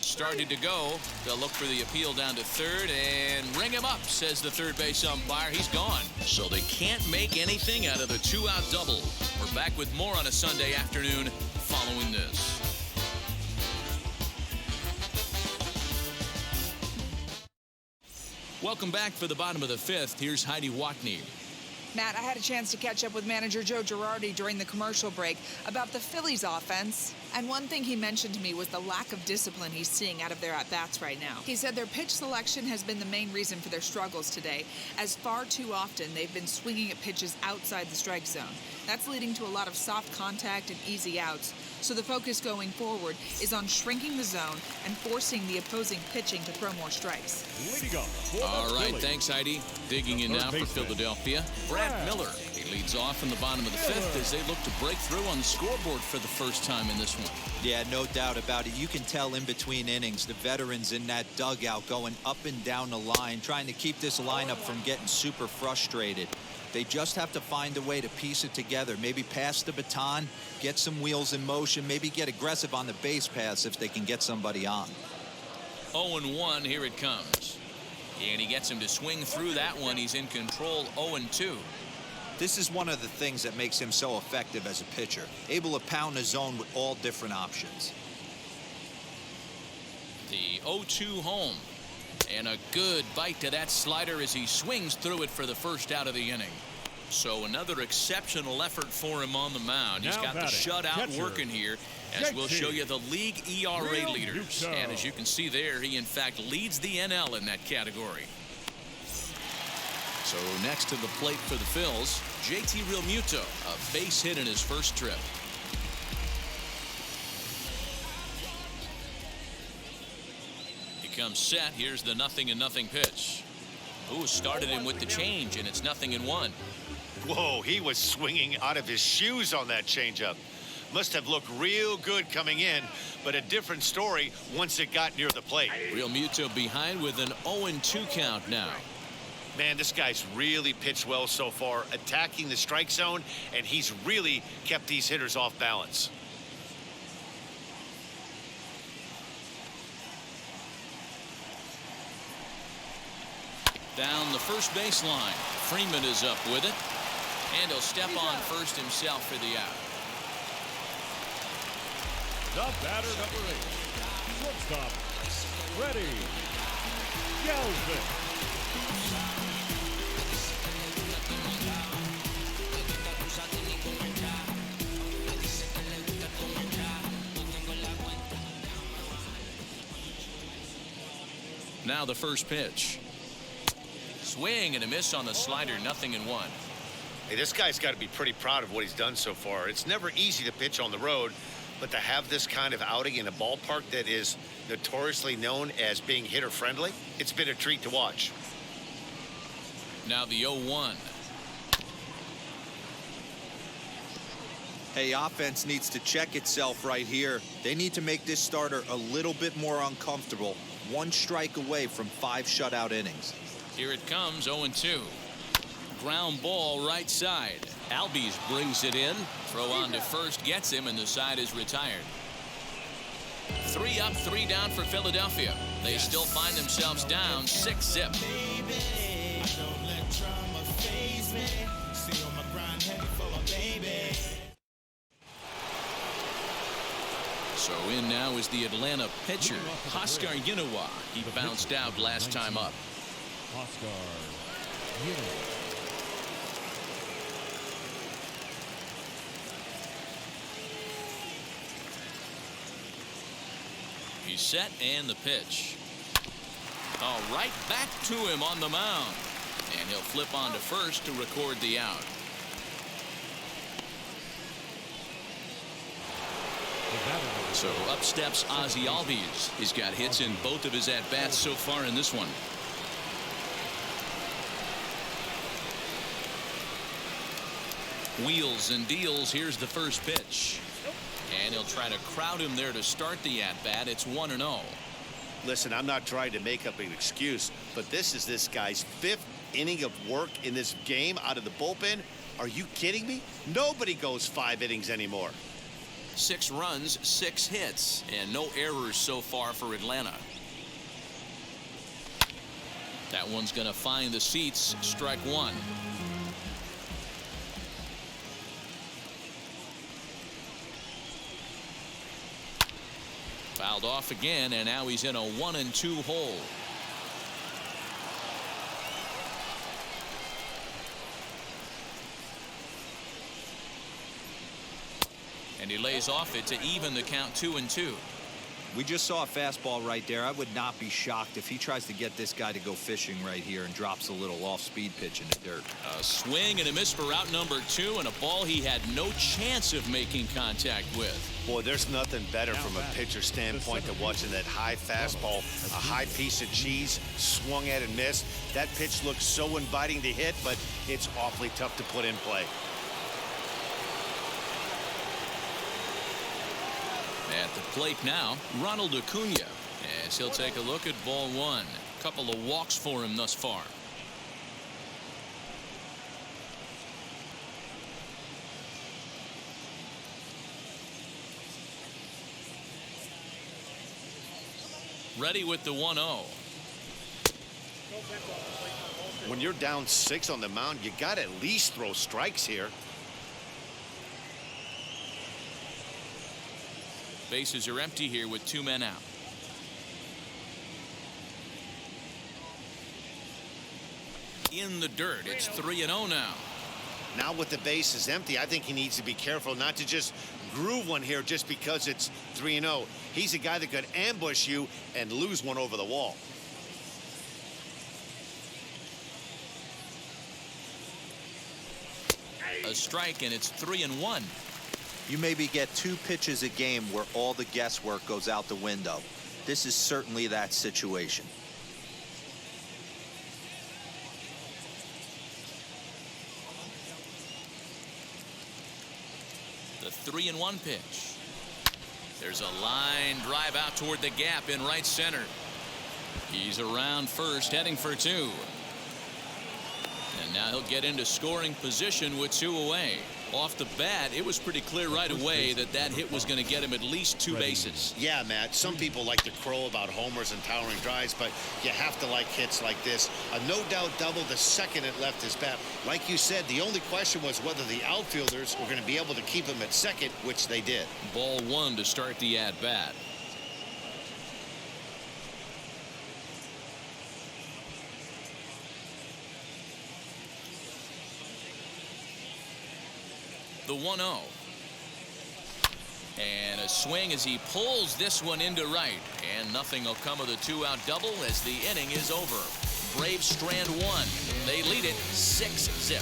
Started to go. They'll look for the appeal down to third and ring him up, says the third base umpire. He's gone. So they can't make anything out of the two-out double. We're back with more on a Sunday afternoon following this. Welcome back for the bottom of the fifth. Here's Heidi Watney. Matt, I had a chance to catch up with manager Joe Girardi during the commercial break about the Phillies offense. And one thing he mentioned to me was the lack of discipline he's seeing out of their at-bats right now. He said their pitch selection has been the main reason for their struggles today, as far too often they've been swinging at pitches outside the strike zone. That's leading to a lot of soft contact and easy outs. So the focus going forward is on shrinking the zone and forcing the opposing pitching to throw more strikes. All right, thanks, Heidi. Digging in now for Philadelphia, Brad Miller. He leads off in the bottom of the fifth as they look to break through on the scoreboard for the first time in this one. Yeah, no doubt about it. You can tell in between innings, the veterans in that dugout going up and down the line, trying to keep this lineup from getting super frustrated. They just have to find a way to piece it together. Maybe pass the baton, get some wheels in motion, maybe get aggressive on the base paths if they can get somebody on. 0-1, here it comes. And he gets him to swing through that one. He's in control, 0-2. This is one of the things that makes him so effective as a pitcher, able to pound the zone with all different options. The 0-2 home. And a good bite to that slider as he swings through it for the first out of the inning. So another exceptional effort for him on the mound. He's got the shutout working here. as we'll show you the league ERA leaders. And as you can see there, he in fact leads the NL in that category. So next to the plate for the Phils, JT Realmuto, a base hit in his first trip. He comes set. Here's the 0-0 pitch. Ooh, started him with the change, and it's 0-1. Whoa, he was swinging out of his shoes on that changeup. Must have looked real good coming in, but a different story once it got near the plate. Realmuto behind with an 0-2 count now. Man, this guy's really pitched well so far, attacking the strike zone, and he's really kept these hitters off balance. Down the first baseline. Freeman is up with it, and he'll step on first himself for the out. The batter, number 8, shortstop, Freddy Freeman. Now the first pitch. Swing and a miss on the slider, 0-1. Hey, this guy's got to be pretty proud of what he's done so far. It's never easy to pitch on the road, but to have this kind of outing in a ballpark that is notoriously known as being hitter friendly, it's been a treat to watch. Now the 0-1. Hey, offense needs to check itself right here. They need to make this starter a little bit more uncomfortable. One strike away from 5 shutout innings. Here it comes, 0-2. Ground ball right side. Albies brings it in. Throw on to first gets him, and the side is retired. 3 up, 3 down for Philadelphia. They still find themselves down 6-zip. So in now is the Atlanta pitcher, Oscar Yinowa. He bounced out last time up. Oscar Yinowa. He's set, and the pitch. All right, back to him on the mound. And he'll flip on to first to record the out. So up steps Ozzie Albies. He's got hits in both of his at-bats so far in this one. Wheels and deals. Here's the first pitch. And he'll try to crowd him there to start the at-bat. It's 1-0. Listen, I'm not trying to make up an excuse, but this is this guy's 5th inning of work in this game out of the bullpen. Are you kidding me? Nobody goes 5 innings anymore. 6 runs, 6 hits, and no errors so far for Atlanta. That one's going to find the seats. Strike 1. Fouled off again, and now he's in a 1-2 hole. And he lays off it to even the count 2-2. We just saw a fastball right there. I would not be shocked if he tries to get this guy to go fishing right here and drops a little off-speed pitch in the dirt. A swing and a miss for out number 2, and a ball he had no chance of making contact with. Boy, there's nothing better from a pitcher standpoint than watching that high fastball, a high piece of cheese, swung at and missed. That pitch looks so inviting to hit, but it's awfully tough to put in play. At the plate now, Ronald Acuna, as he'll take a look at ball 1. Couple of walks for him thus far. Ready with the 1-0. When you're down 6 on the mound, you got to at least throw strikes here. Bases are empty here with 2 men out. In the dirt, it's 3-0 now. Now with the bases empty, I think he needs to be careful not to just groove one here just because it's 3-0. He's a guy that could ambush you and lose one over the wall. A strike, and it's 3-1. You maybe get 2 pitches a game where all the guesswork goes out the window. This is certainly that situation. The 3-1 pitch. There's a line drive out toward the gap in right center. He's around first, heading for 2. And now he'll get into scoring position with 2 away. Off the bat, it was pretty clear right away that that hit was going to get him at least 2 bases. Yeah, Matt, some people like to crow about homers and towering drives, but you have to like hits like this. A no-doubt double the second it left his bat. Like you said, the only question was whether the outfielders were going to be able to keep him at second, which they did. Ball 1 to start the at-bat. The 1-0. And a swing as he pulls this one into right. And nothing will come of the 2-out double as the inning is over. Braves strand 1. They lead it 6-zip.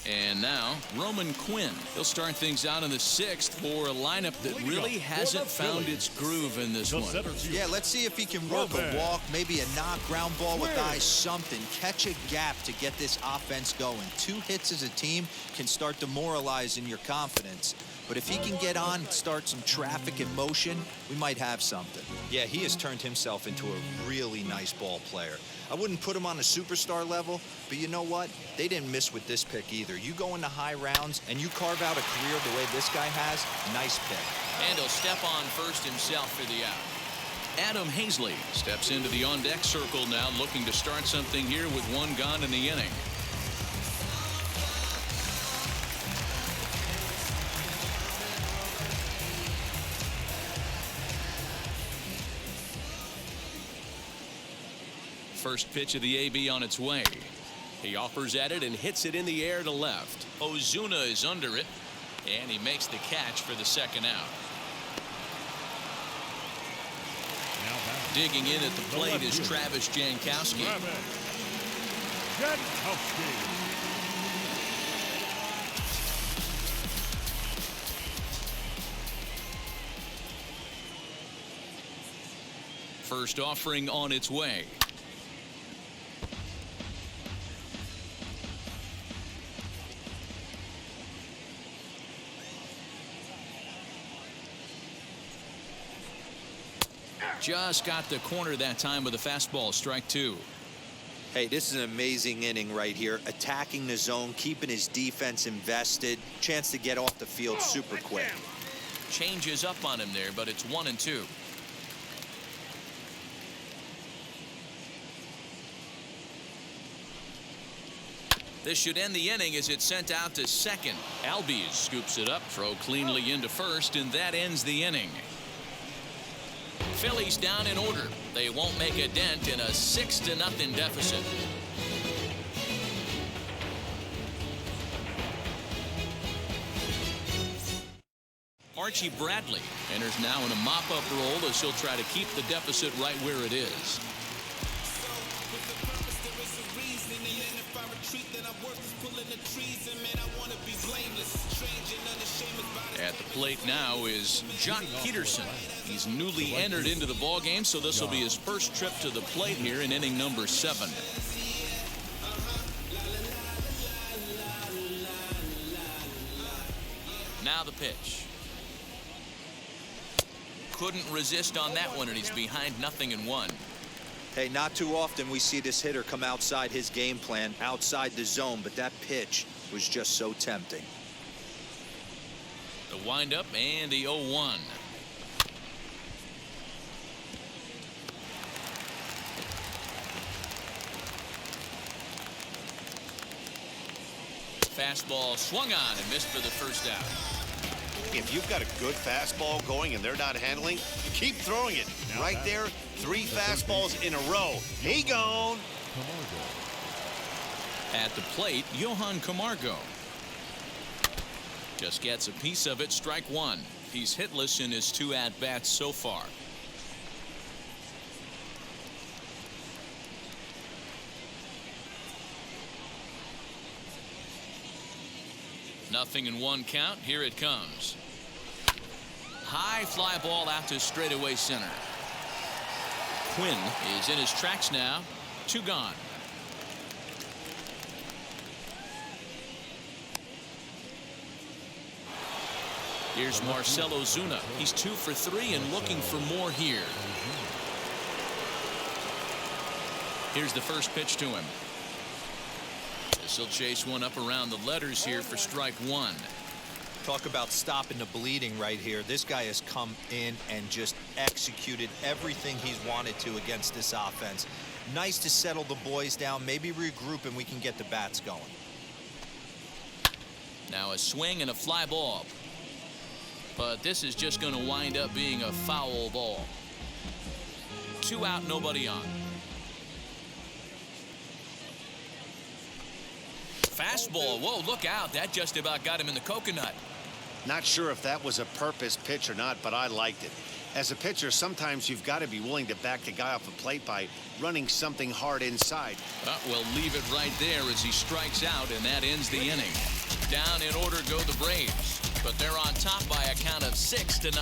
And now Roman Quinn. He'll start things out in the 6th for a lineup that really hasn't found its groove in this one. Yeah, let's see if he can work a walk, maybe a knock, ground ball with eyes, something. Catch a gap to get this offense going. 2 hits as a team can start demoralizing your confidence. But if he can get on, start some traffic in motion, we might have something. Yeah, he has turned himself into a really nice ball player. I wouldn't put him on a superstar level, but you know what? They didn't miss with this pick either. You go into high rounds and you carve out a career the way this guy has, nice pick. And he'll step on first himself for the out. Adam Hazley steps into the on-deck circle now, looking to start something here with 1 gone in the inning. First pitch of the AB on its way. He offers at it and hits it in the air to left. Ozuna is under it, and he makes the catch for the 2nd out. Digging in at the plate is Travis Jankowski. First offering on its way. Just got the corner that time with a fastball, strike 2. Hey, this is an amazing inning right here. Attacking the zone, keeping his defense invested. Chance to get off the field super quick. Changes up on him there, but it's 1-2. This should end the inning as it's sent out to second. Albies scoops it up, throw cleanly into first, and that ends the inning. Phillies down in order. They won't make a dent in a 6-0 deficit. Archie Bradley enters now in a mop-up role as he'll try to keep the deficit right where it is. At the plate now is Jock Peterson. He's newly entered into the ballgame, so this will be his first trip to the plate here in inning number 7. Now the pitch. Couldn't resist on that one, and he's behind 0-1. Hey, not too often we see this hitter come outside his game plan, outside the zone, but that pitch was just so tempting. The windup and the 0-1. Fastball swung on and missed for the first out. if you've got a good fastball going and they're not handling, keep throwing it. Right there, 3 fastballs in a row. He gone. Camargo. At the plate, Johann Camargo. Just gets a piece of it, strike 1. He's hitless in his 2 at-bats so far. Nothing in 1 count. Here it comes. High fly ball out to straightaway center. Quinn is in his tracks now. 2 gone. Here's Marcelo Zuna. He's 2 for 3 and looking for more here. Here's the first pitch to him. He'll chase one up around the letters here for strike 1. Talk about stopping the bleeding right here. This guy has come in and just executed everything he's wanted to against this offense. Nice to settle the boys down, maybe regroup, and we can get the bats going. Now a swing and a fly ball. But this is just going to wind up being a foul ball. 2 out, nobody on. Fastball. Whoa, look out. That just about got him in the coconut. Not sure if that was a purpose pitch or not, but I liked it. As a pitcher, sometimes you've got to be willing to back the guy off the plate by running something hard inside. We'll leave it right there as he strikes out, and that ends the inning. Down in order go the Braves, but they're on top by a count of 6-0.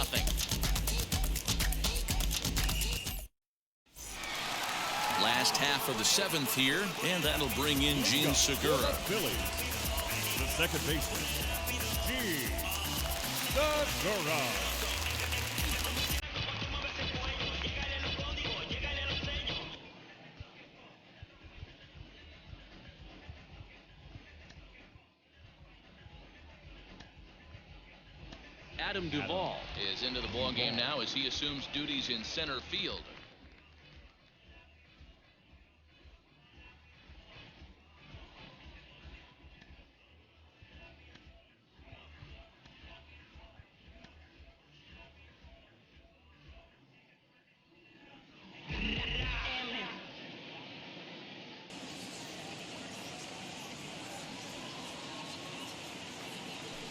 Last half of the 7th here, and that'll bring in Gene Segura. Phillies. The second baseman, Gene Segura. Adam Duvall is into the ballgame now as he assumes duties in center field.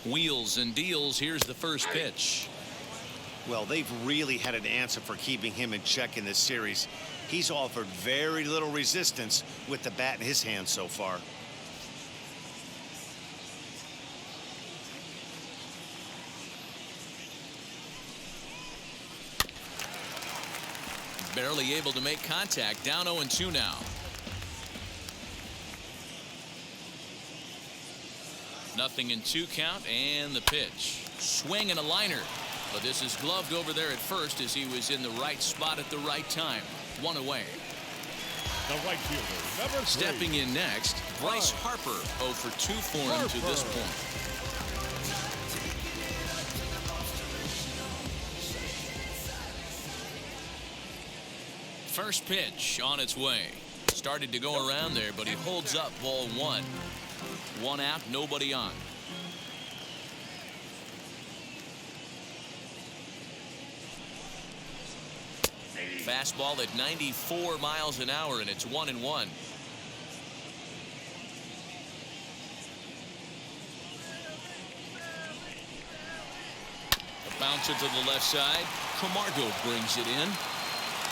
Wheels and deals. Here's the first pitch. Well, they've really had an answer for keeping him in check in this series. He's offered very little resistance with the bat in his hand so far. Barely able to make contact. Down 0-2 now. Nothing in 2 count, and the pitch. Swing and a liner. But this is gloved over there at first as he was in the right spot at the right time. 1 away. The right fielder, number 3. Stepping in next, Bryce Harper. 0 for 2 for him to this point. First pitch on its way. Started to go around there, but he holds up ball 1. 1 out, nobody on. Fastball at 94 miles an hour, and it's 1-1. A bouncer to the left side. Camargo brings it in.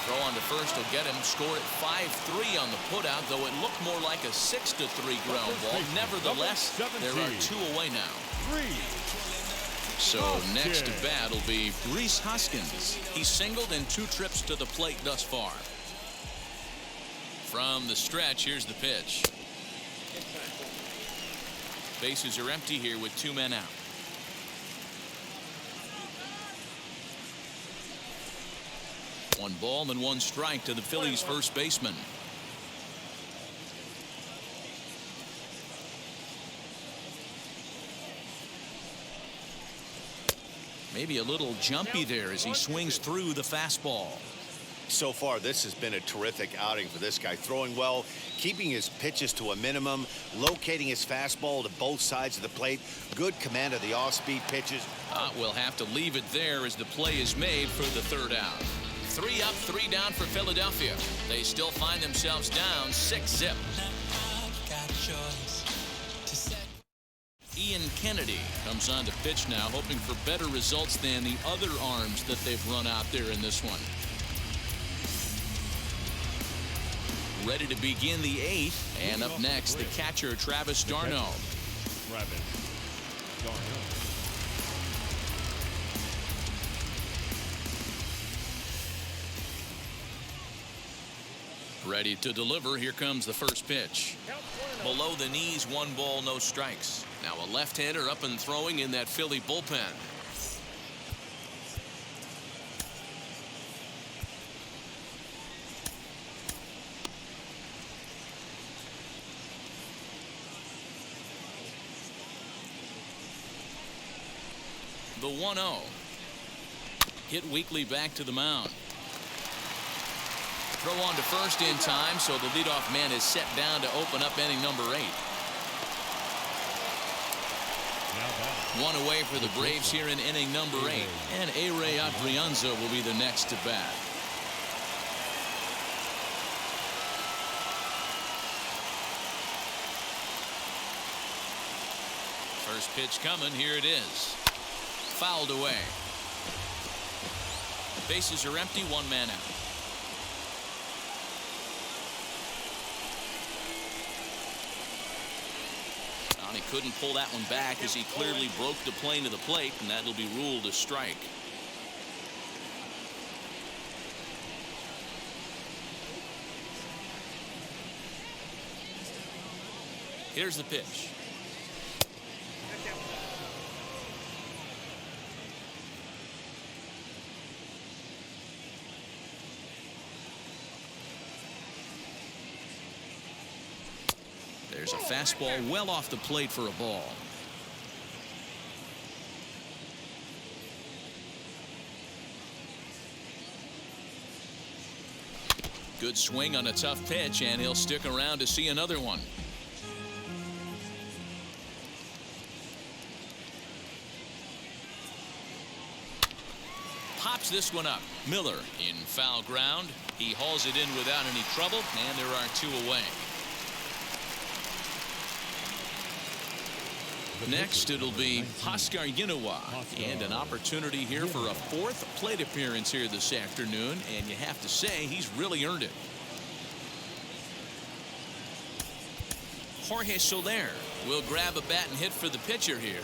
Throw on to first will get him. Score at 5-3 on the putout, though it looked more like a 6-3 ground ball. Nevertheless, there are 2 away now. So next to bat will be Bryce Hoskins. He's singled in 2 trips to the plate thus far. From the stretch, here's the pitch. Bases are empty here with 2 men out. One ball and 1 strike to the Phillies first baseman. Maybe a little jumpy there as he swings through the fastball. So far, this has been a terrific outing for this guy. Throwing well, keeping his pitches to a minimum, locating his fastball to both sides of the plate. Good command of the off-speed pitches. We'll have to leave it there as the play is made for the third out. 3 up, 3 down for Philadelphia. They still find themselves down 6-zip. Ian Kennedy comes on to pitch now, hoping for better results than the other arms that they've run out there in this one. Ready to begin the 8th, and up next, the catcher, Travis Darnold. Ready to deliver. Here comes the first pitch. Below the knees, 1 ball, no strikes. Now a left-hander up and throwing in that Philly bullpen. The 1-0. Hit weakly back to the mound. Throw on to first in time, so the leadoff man is set down to open up inning number 8. 1 away for the Braves here in inning number 8. And A-Ray Adrianza will be the next to bat. First pitch coming. Here it is. Fouled away. Bases are empty. 1 man out. He couldn't pull that one back as he clearly broke the plane to the plate, and that'll be ruled a strike. Here's the pitch. There's a fastball well off the plate for a ball. Good swing on a tough pitch, and he'll stick around to see another one. Pops this one up. Miller in foul ground. He hauls it in without any trouble, and there are 2 away. Next, it'll be Hoskins, and an opportunity here for a 4th plate appearance here this afternoon, and you have to say he's really earned it. Jorge Soler will grab a bat and hit for the pitcher here.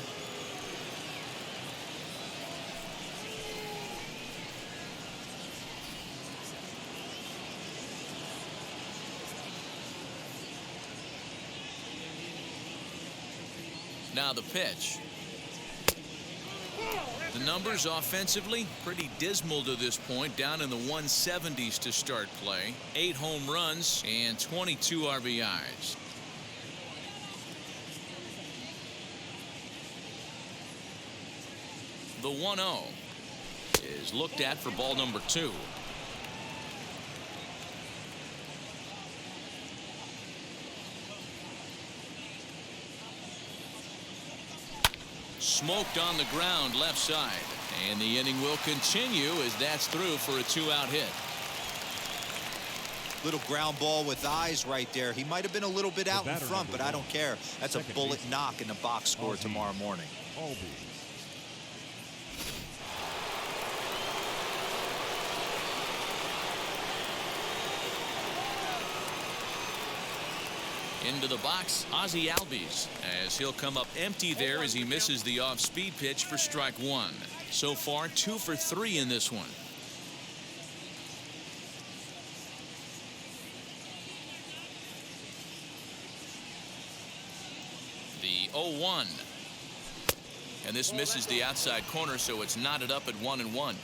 Now the pitch. The numbers offensively pretty dismal to this point, down in the 170s to start play. 8 home runs and 22 RBIs. The 1-0 is looked at for ball number 2. Smoked on the ground left side, and the inning will continue as that's through for a 2-out hit. Little ground ball with eyes right there. He might have been a little bit out in front, but I don't care. That's a bullet knock in the box score tomorrow morning. Into the box, Ozzie Albies, as he'll come up empty there as he misses the off-speed pitch for strike 1. So far, 2 for 3 in this one. The 0-1. And this misses the outside corner, so it's knotted up at 1-1.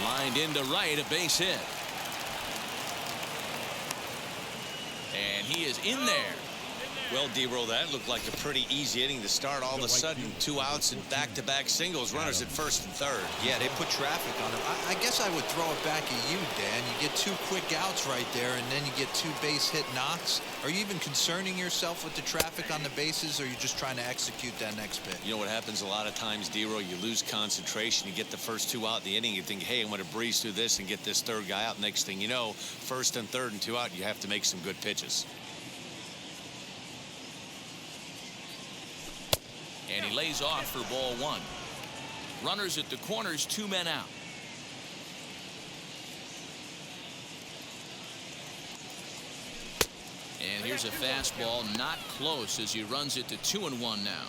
Lined into right, a base hit. And he is in there. Well, D-Roll, that looked like a pretty easy inning to start. All of a sudden, 2 outs and back-to-back singles, runners at first and third. Yeah, they put traffic on him. I guess I would throw it back at you, Dan. You get 2 quick outs right there, and then you get 2 base hit knocks. Are you even concerning yourself with the traffic on the bases, or are you just trying to execute that next pitch? You know what happens a lot of times, D-Roll? You lose concentration. You get the first 2 out in the inning. You think, hey, I'm going to breeze through this and get this third guy out. Next thing you know, first and third and 2 out, you have to make some good pitches. And he lays off for ball 1. Runners at the corners, 2 men out. And here's a fastball, not close, as he runs it to 2-1 now.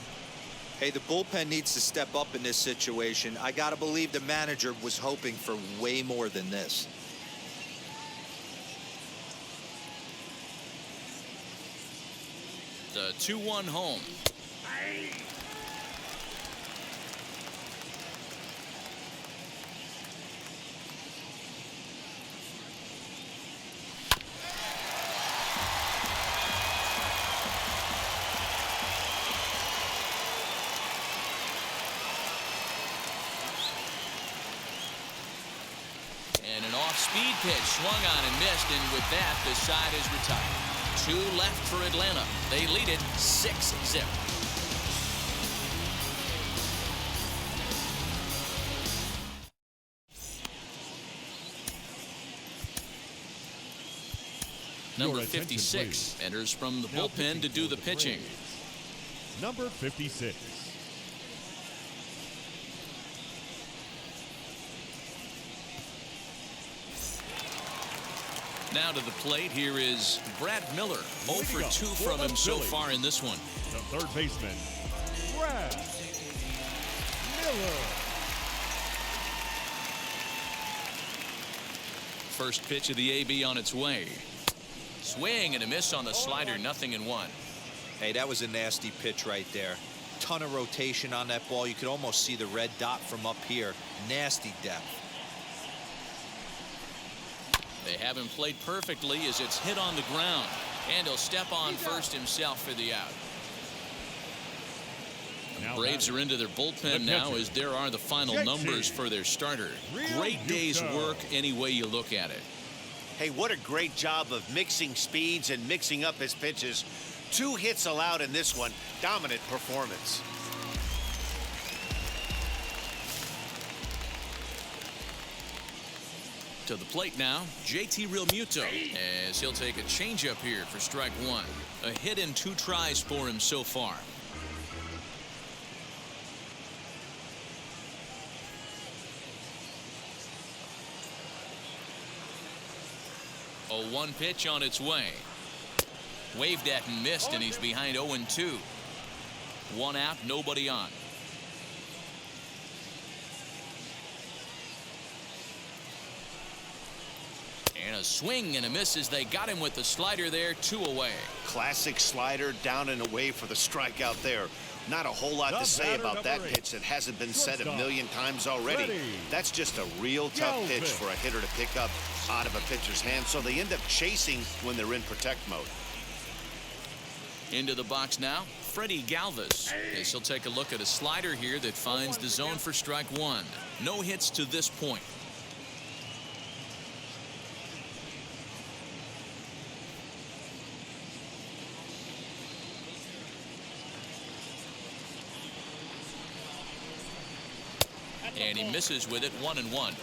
Hey, the bullpen needs to step up in this situation. I gotta believe the manager was hoping for way more than this. The 2-1 home. And an off-speed pitch swung on and missed, and with that, the side is retired. 2 left for Atlanta. They lead it 6-0. Number 56 enters from the bullpen to do the pitching. Number 56. Now to the plate, here is Brad Miller. 0 for 2 from him so far in this one. The third baseman, Brad Miller. First pitch of the AB on its way. Swing and a miss on the slider, 0-1. Hey, that was a nasty pitch right there. Ton of rotation on that ball. You could almost see the red dot from up here. Nasty depth. They have him played perfectly as it's hit on the ground. And he'll step on first himself for the out. The Braves are into their bullpen now, as there are the final numbers for their starter. Great day's work any way you look at it. Hey, what a great job of mixing speeds and mixing up his pitches. 2 hits allowed in this one. Dominant performance. To the plate now, JT Realmuto, as he'll take a changeup here for strike 1. A hit in 2 tries for him so far. A 1 pitch on its way. Waved at and missed, and he's behind 0-2. 1 out, nobody on. And a swing and a miss as they got him with the slider there, 2 away. Classic slider, down and away for the strikeout there. Not a whole lot to say about that pitch that hasn't been said a million times already. That's just a real tough pitch for a hitter to pick up out of a pitcher's hand, so they end up chasing when they're in protect mode. Into the box now, Freddy Galvis. As he'll take a look at a slider here that finds the zone for strike 1. No hits to this point. And he misses with it, 1-1.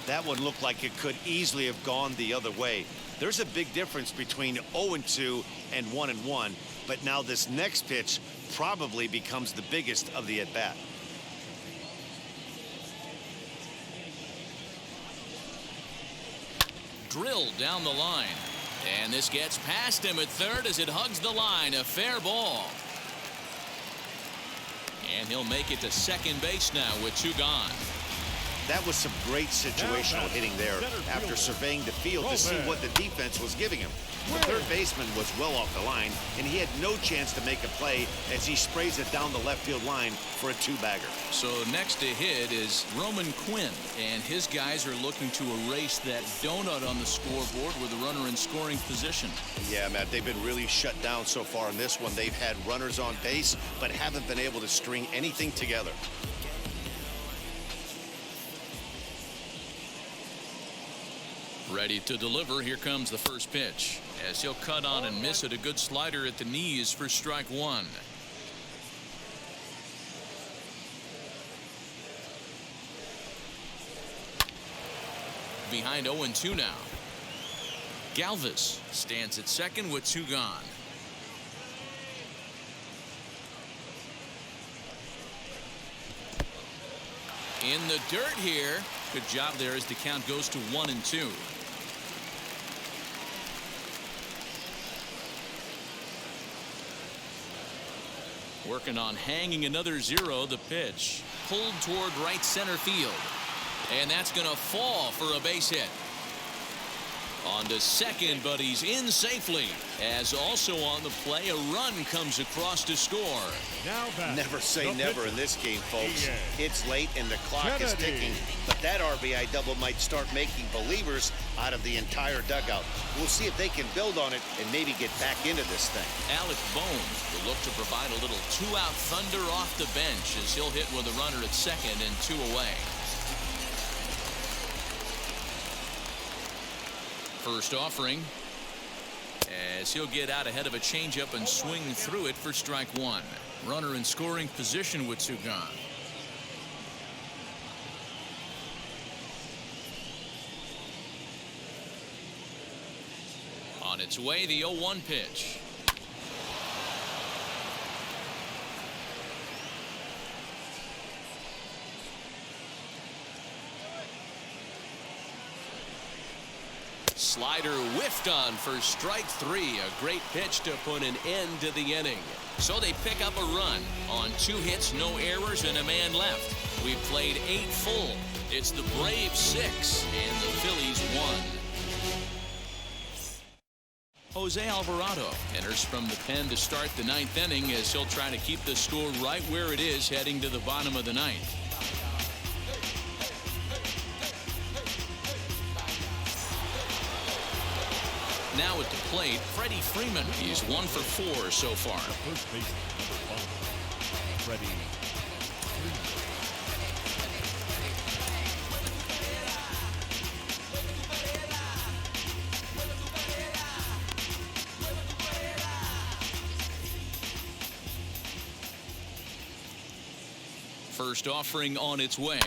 That one looked like it could easily have gone the other way. There's a big difference between 0-2 and 1-1, but now this next pitch probably becomes the biggest of the at-bat. Drilled down the line. And this gets past him at third as it hugs the line. A fair ball. And he'll make it to second base now with 2 gone. That was some great situational hitting there after surveying the field to see what the defense was giving him. The third baseman was well off the line, and he had no chance to make a play as he sprays it down the left field line for a two-bagger. So next to hit is Roman Quinn, and his guys are looking to erase that donut on the scoreboard with a runner in scoring position. Yeah, Matt, they've been really shut down so far in this one. They've had runners on base, but haven't been able to string anything together. Ready to deliver. Here comes the first pitch. As he'll cut on and miss it, a good slider at the knees for strike one. Behind 0-2 now. Galvis stands at second with two gone. In the dirt here. Good job there as the count goes to 1-2. Working on hanging another zero. The pitch pulled toward right center field, and that's going to fall for a base hit. On to second, but he's in safely. As also on the play, a run comes across to score. Never say never in this game, folks. It's late and the clock is ticking, but that RBI double might start making believers out of the entire dugout. We'll see if they can build on it and maybe get back into this thing. Alec Bones will look to provide a little two-out thunder off the bench as he'll hit with a runner at second and two away. First offering as he'll get out ahead of a changeup and swing through it for strike one. Runner in scoring position with two gone. On its way, the 0-1 pitch. Slider whiffed on for strike three. A great pitch to put an end to the inning. So they pick up a run on 2 hits, no errors, and a man left. We've played 8 full. It's the Braves 6 and the Phillies 1. Jose Alvarado enters from the pen to start the 9th inning as he'll try to keep the score right where it is heading to the bottom of the 9th. Now at the plate, Freddy Freeman. He's 1 for 4 so far. First baseman, number 5, Freddy Freeman. First offering on its way.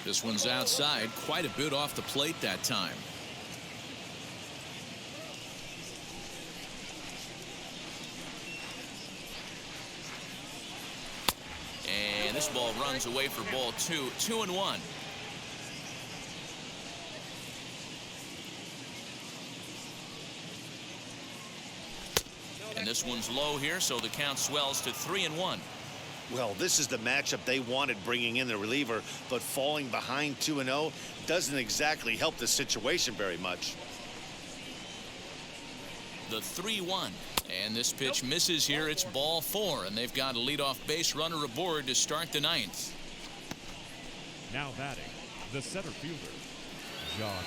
This one's outside, quite a bit off the plate that time. And this ball runs away for ball 2. 2-1. And this one's low here, so the count swells to 3-1. Well, this is the matchup they wanted, bringing in the reliever, but falling behind 2-0 doesn't exactly help the situation very much. The 3-1, and this pitch misses here. It's ball 4, and they've got a leadoff base runner aboard to start the 9th. Now batting, the center fielder, Jock.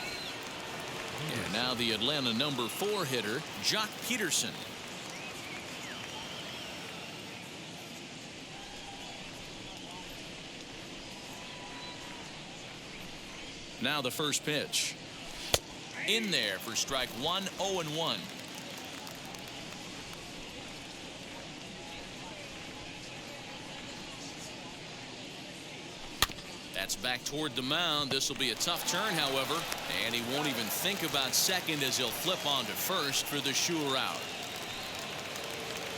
And now the Atlanta number 4 hitter, Jock Peterson. Now the first pitch. In there for strike 1, 0-1. That's back toward the mound. This will be a tough turn, however, and he won't even think about second as he'll flip on to first for the sure out.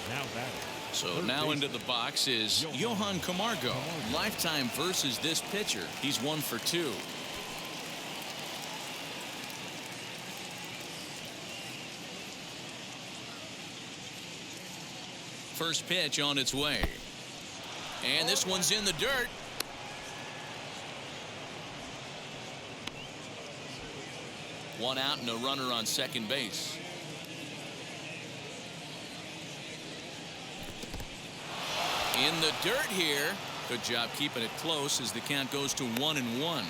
Now batting. So now into the box is Johann Camargo. Lifetime versus this pitcher. He's 1 for 2. First pitch on its way. And this one's in the dirt. One out and a runner on second base. In the dirt here. Good job keeping it close as the count goes to 1-1.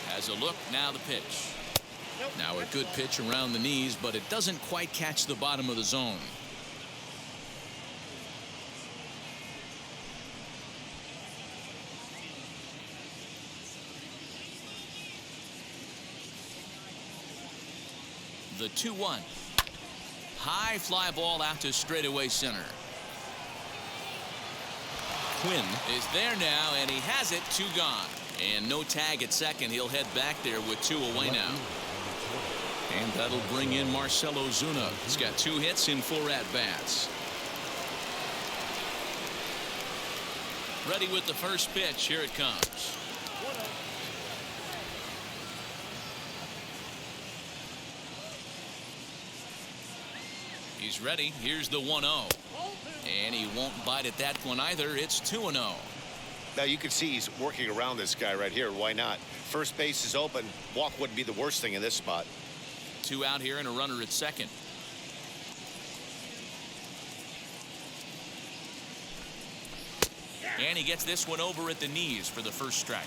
Has a look, now the pitch. Now a good pitch around the knees, but it doesn't quite catch the bottom of the zone. The 2-1. High fly ball out to straightaway center. Quinn is there now, and he has it. 2 gone. And no tag at second. He'll head back there with 2 away now. And that'll bring in Marcelo Zuna. He's got 2 hits in 4 at-bats. Ready with the first pitch. Here it comes. He's ready. Here's the 1-0. And he won't bite at that one either. It's 2-0. Now you can see he's working around this guy right here. Why not? First base is open. Walk wouldn't be the worst thing in this spot. 2 out here and a runner at second. And he gets this one over at the knees for the first strike.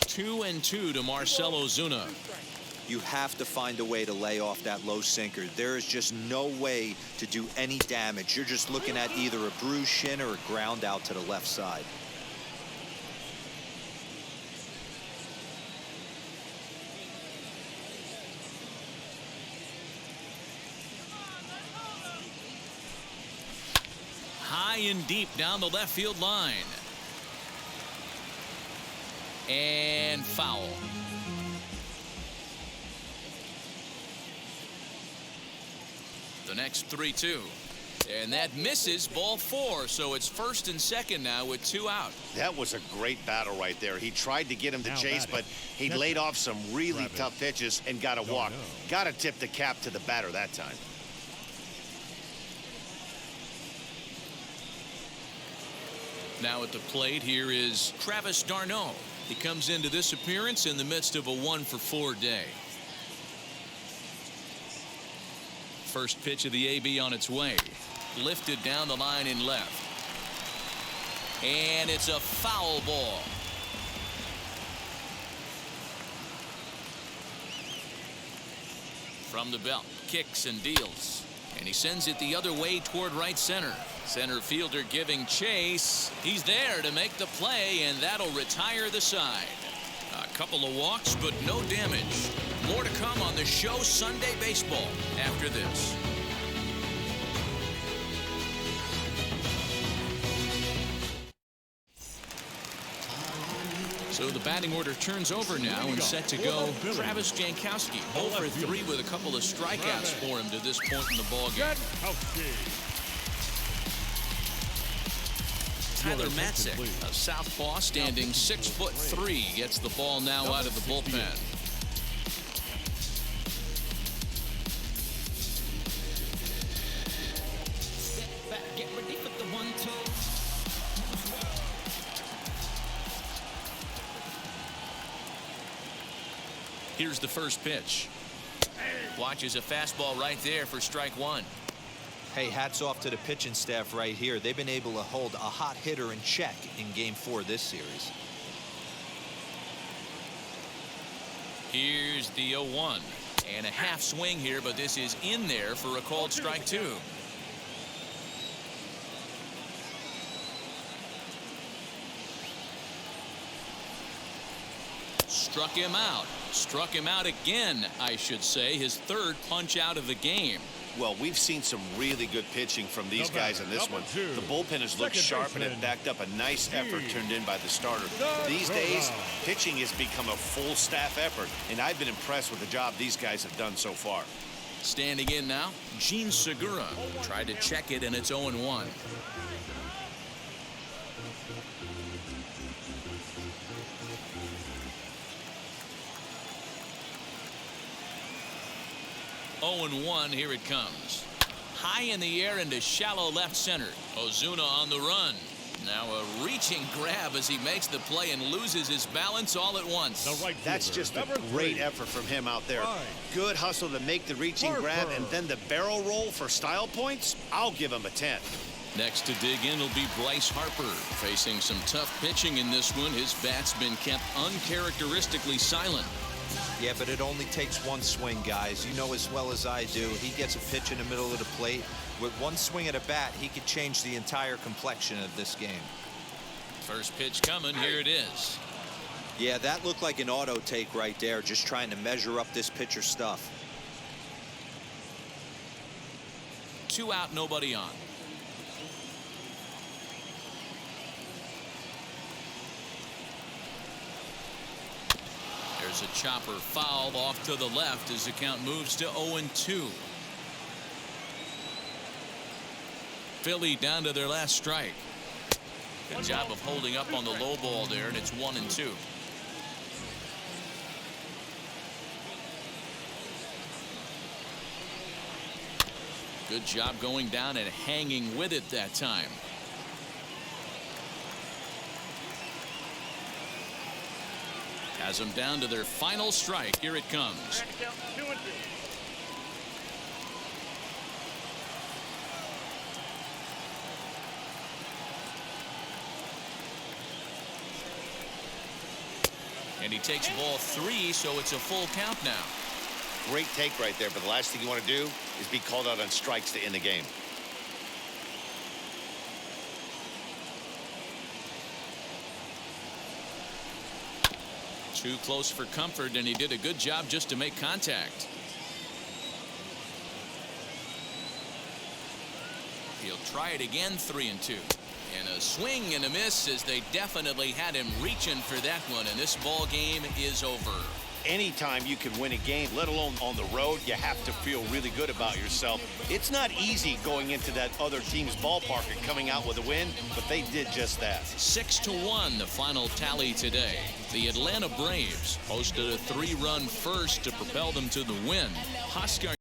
2-2 to Marcelo Zuna. You have to find a way to lay off that low sinker. There is just no way to do any damage. You're just looking at either a bruised shin or a ground out to the left side. High and deep down the left field line. And foul. The next 3-2. And that misses, ball 4. So it's first and second now with 2 out. That was a great battle right there. He tried to get him to chase, but he laid off some really tough pitches and got a walk. Got to tip the cap to the batter that time. Now at the plate here is Travis Darnold. He comes into this appearance in the midst of a 1-for-4 day. First pitch of the AB on its way. Lifted down the line in left. And it's a foul ball. From the belt, kicks and deals. And he sends it the other way toward right center. Center fielder giving chase. He's there to make the play, and that'll retire the side. A couple of walks, but no damage. More to come on the show Sunday Baseball after this. So the batting order turns over now and set to go. Travis Jankowski, 0 for 3 with a couple of strikeouts for him to this point in the ballgame. Tyler Matzek, a southpaw standing 6'3", gets the ball now out of the bullpen. Here's the first pitch. Watches a fastball right there for strike 1. Hey, hats off to the pitching staff right here. They've been able to hold a hot hitter in check in Game 4 of this series. Here's the 0-1. And a half swing here, but this is in there for a called strike 2. Struck him out. Struck him out again, I should say. His 3rd punch out of the game. Well, we've seen some really good pitching from these guys in this one. The bullpen has looked sharp and it backed up a nice effort turned in by the starter. These days, pitching has become a full staff effort, and I've been impressed with the job these guys have done so far. Standing in now, Gene Segura tried to check it, and it's 0-1. 0-1. Here it comes. High in the air into shallow left center. Ozuna on the run. Now a reaching grab as he makes the play and loses his balance all at once. That's just a great effort from him out there. Good hustle to make the reaching grab, and then the barrel roll for style points. I'll give him a 10. Next to dig in will be Bryce Harper, facing some tough pitching in this one. His bat's been kept uncharacteristically silent. Yeah, but it only takes one swing, guys. You know as well as I do, he gets a pitch in the middle of the plate. With one swing at a bat, he could change the entire complexion of this game. First pitch coming. Here it is. Yeah, that looked like an auto take right there, just trying to measure up this pitcher's stuff. 2 out, nobody on. There's a chopper foul off to the left as the count moves to 0-2. Philly down to their last strike. Good job of holding up on the low ball there, and it's 1-2. Good job going down and hanging with it that time. Has them down to their final strike. Here it comes. And he takes ball 3, so it's a full count now. Great take right there, but the last thing you want to do is be called out on strikes to end the game. Too close for comfort, and he did a good job just to make contact. He'll try it again. 3-2. And a swing and a miss as they definitely had him reaching for that one, and this ball game is over. Anytime you can win a game, let alone on the road, you have to feel really good about yourself. It's not easy going into that other team's ballpark and coming out with a win, but they did just that. 6-1 the final tally today. The Atlanta Braves posted a 3-run first to propel them to the win. Hoskins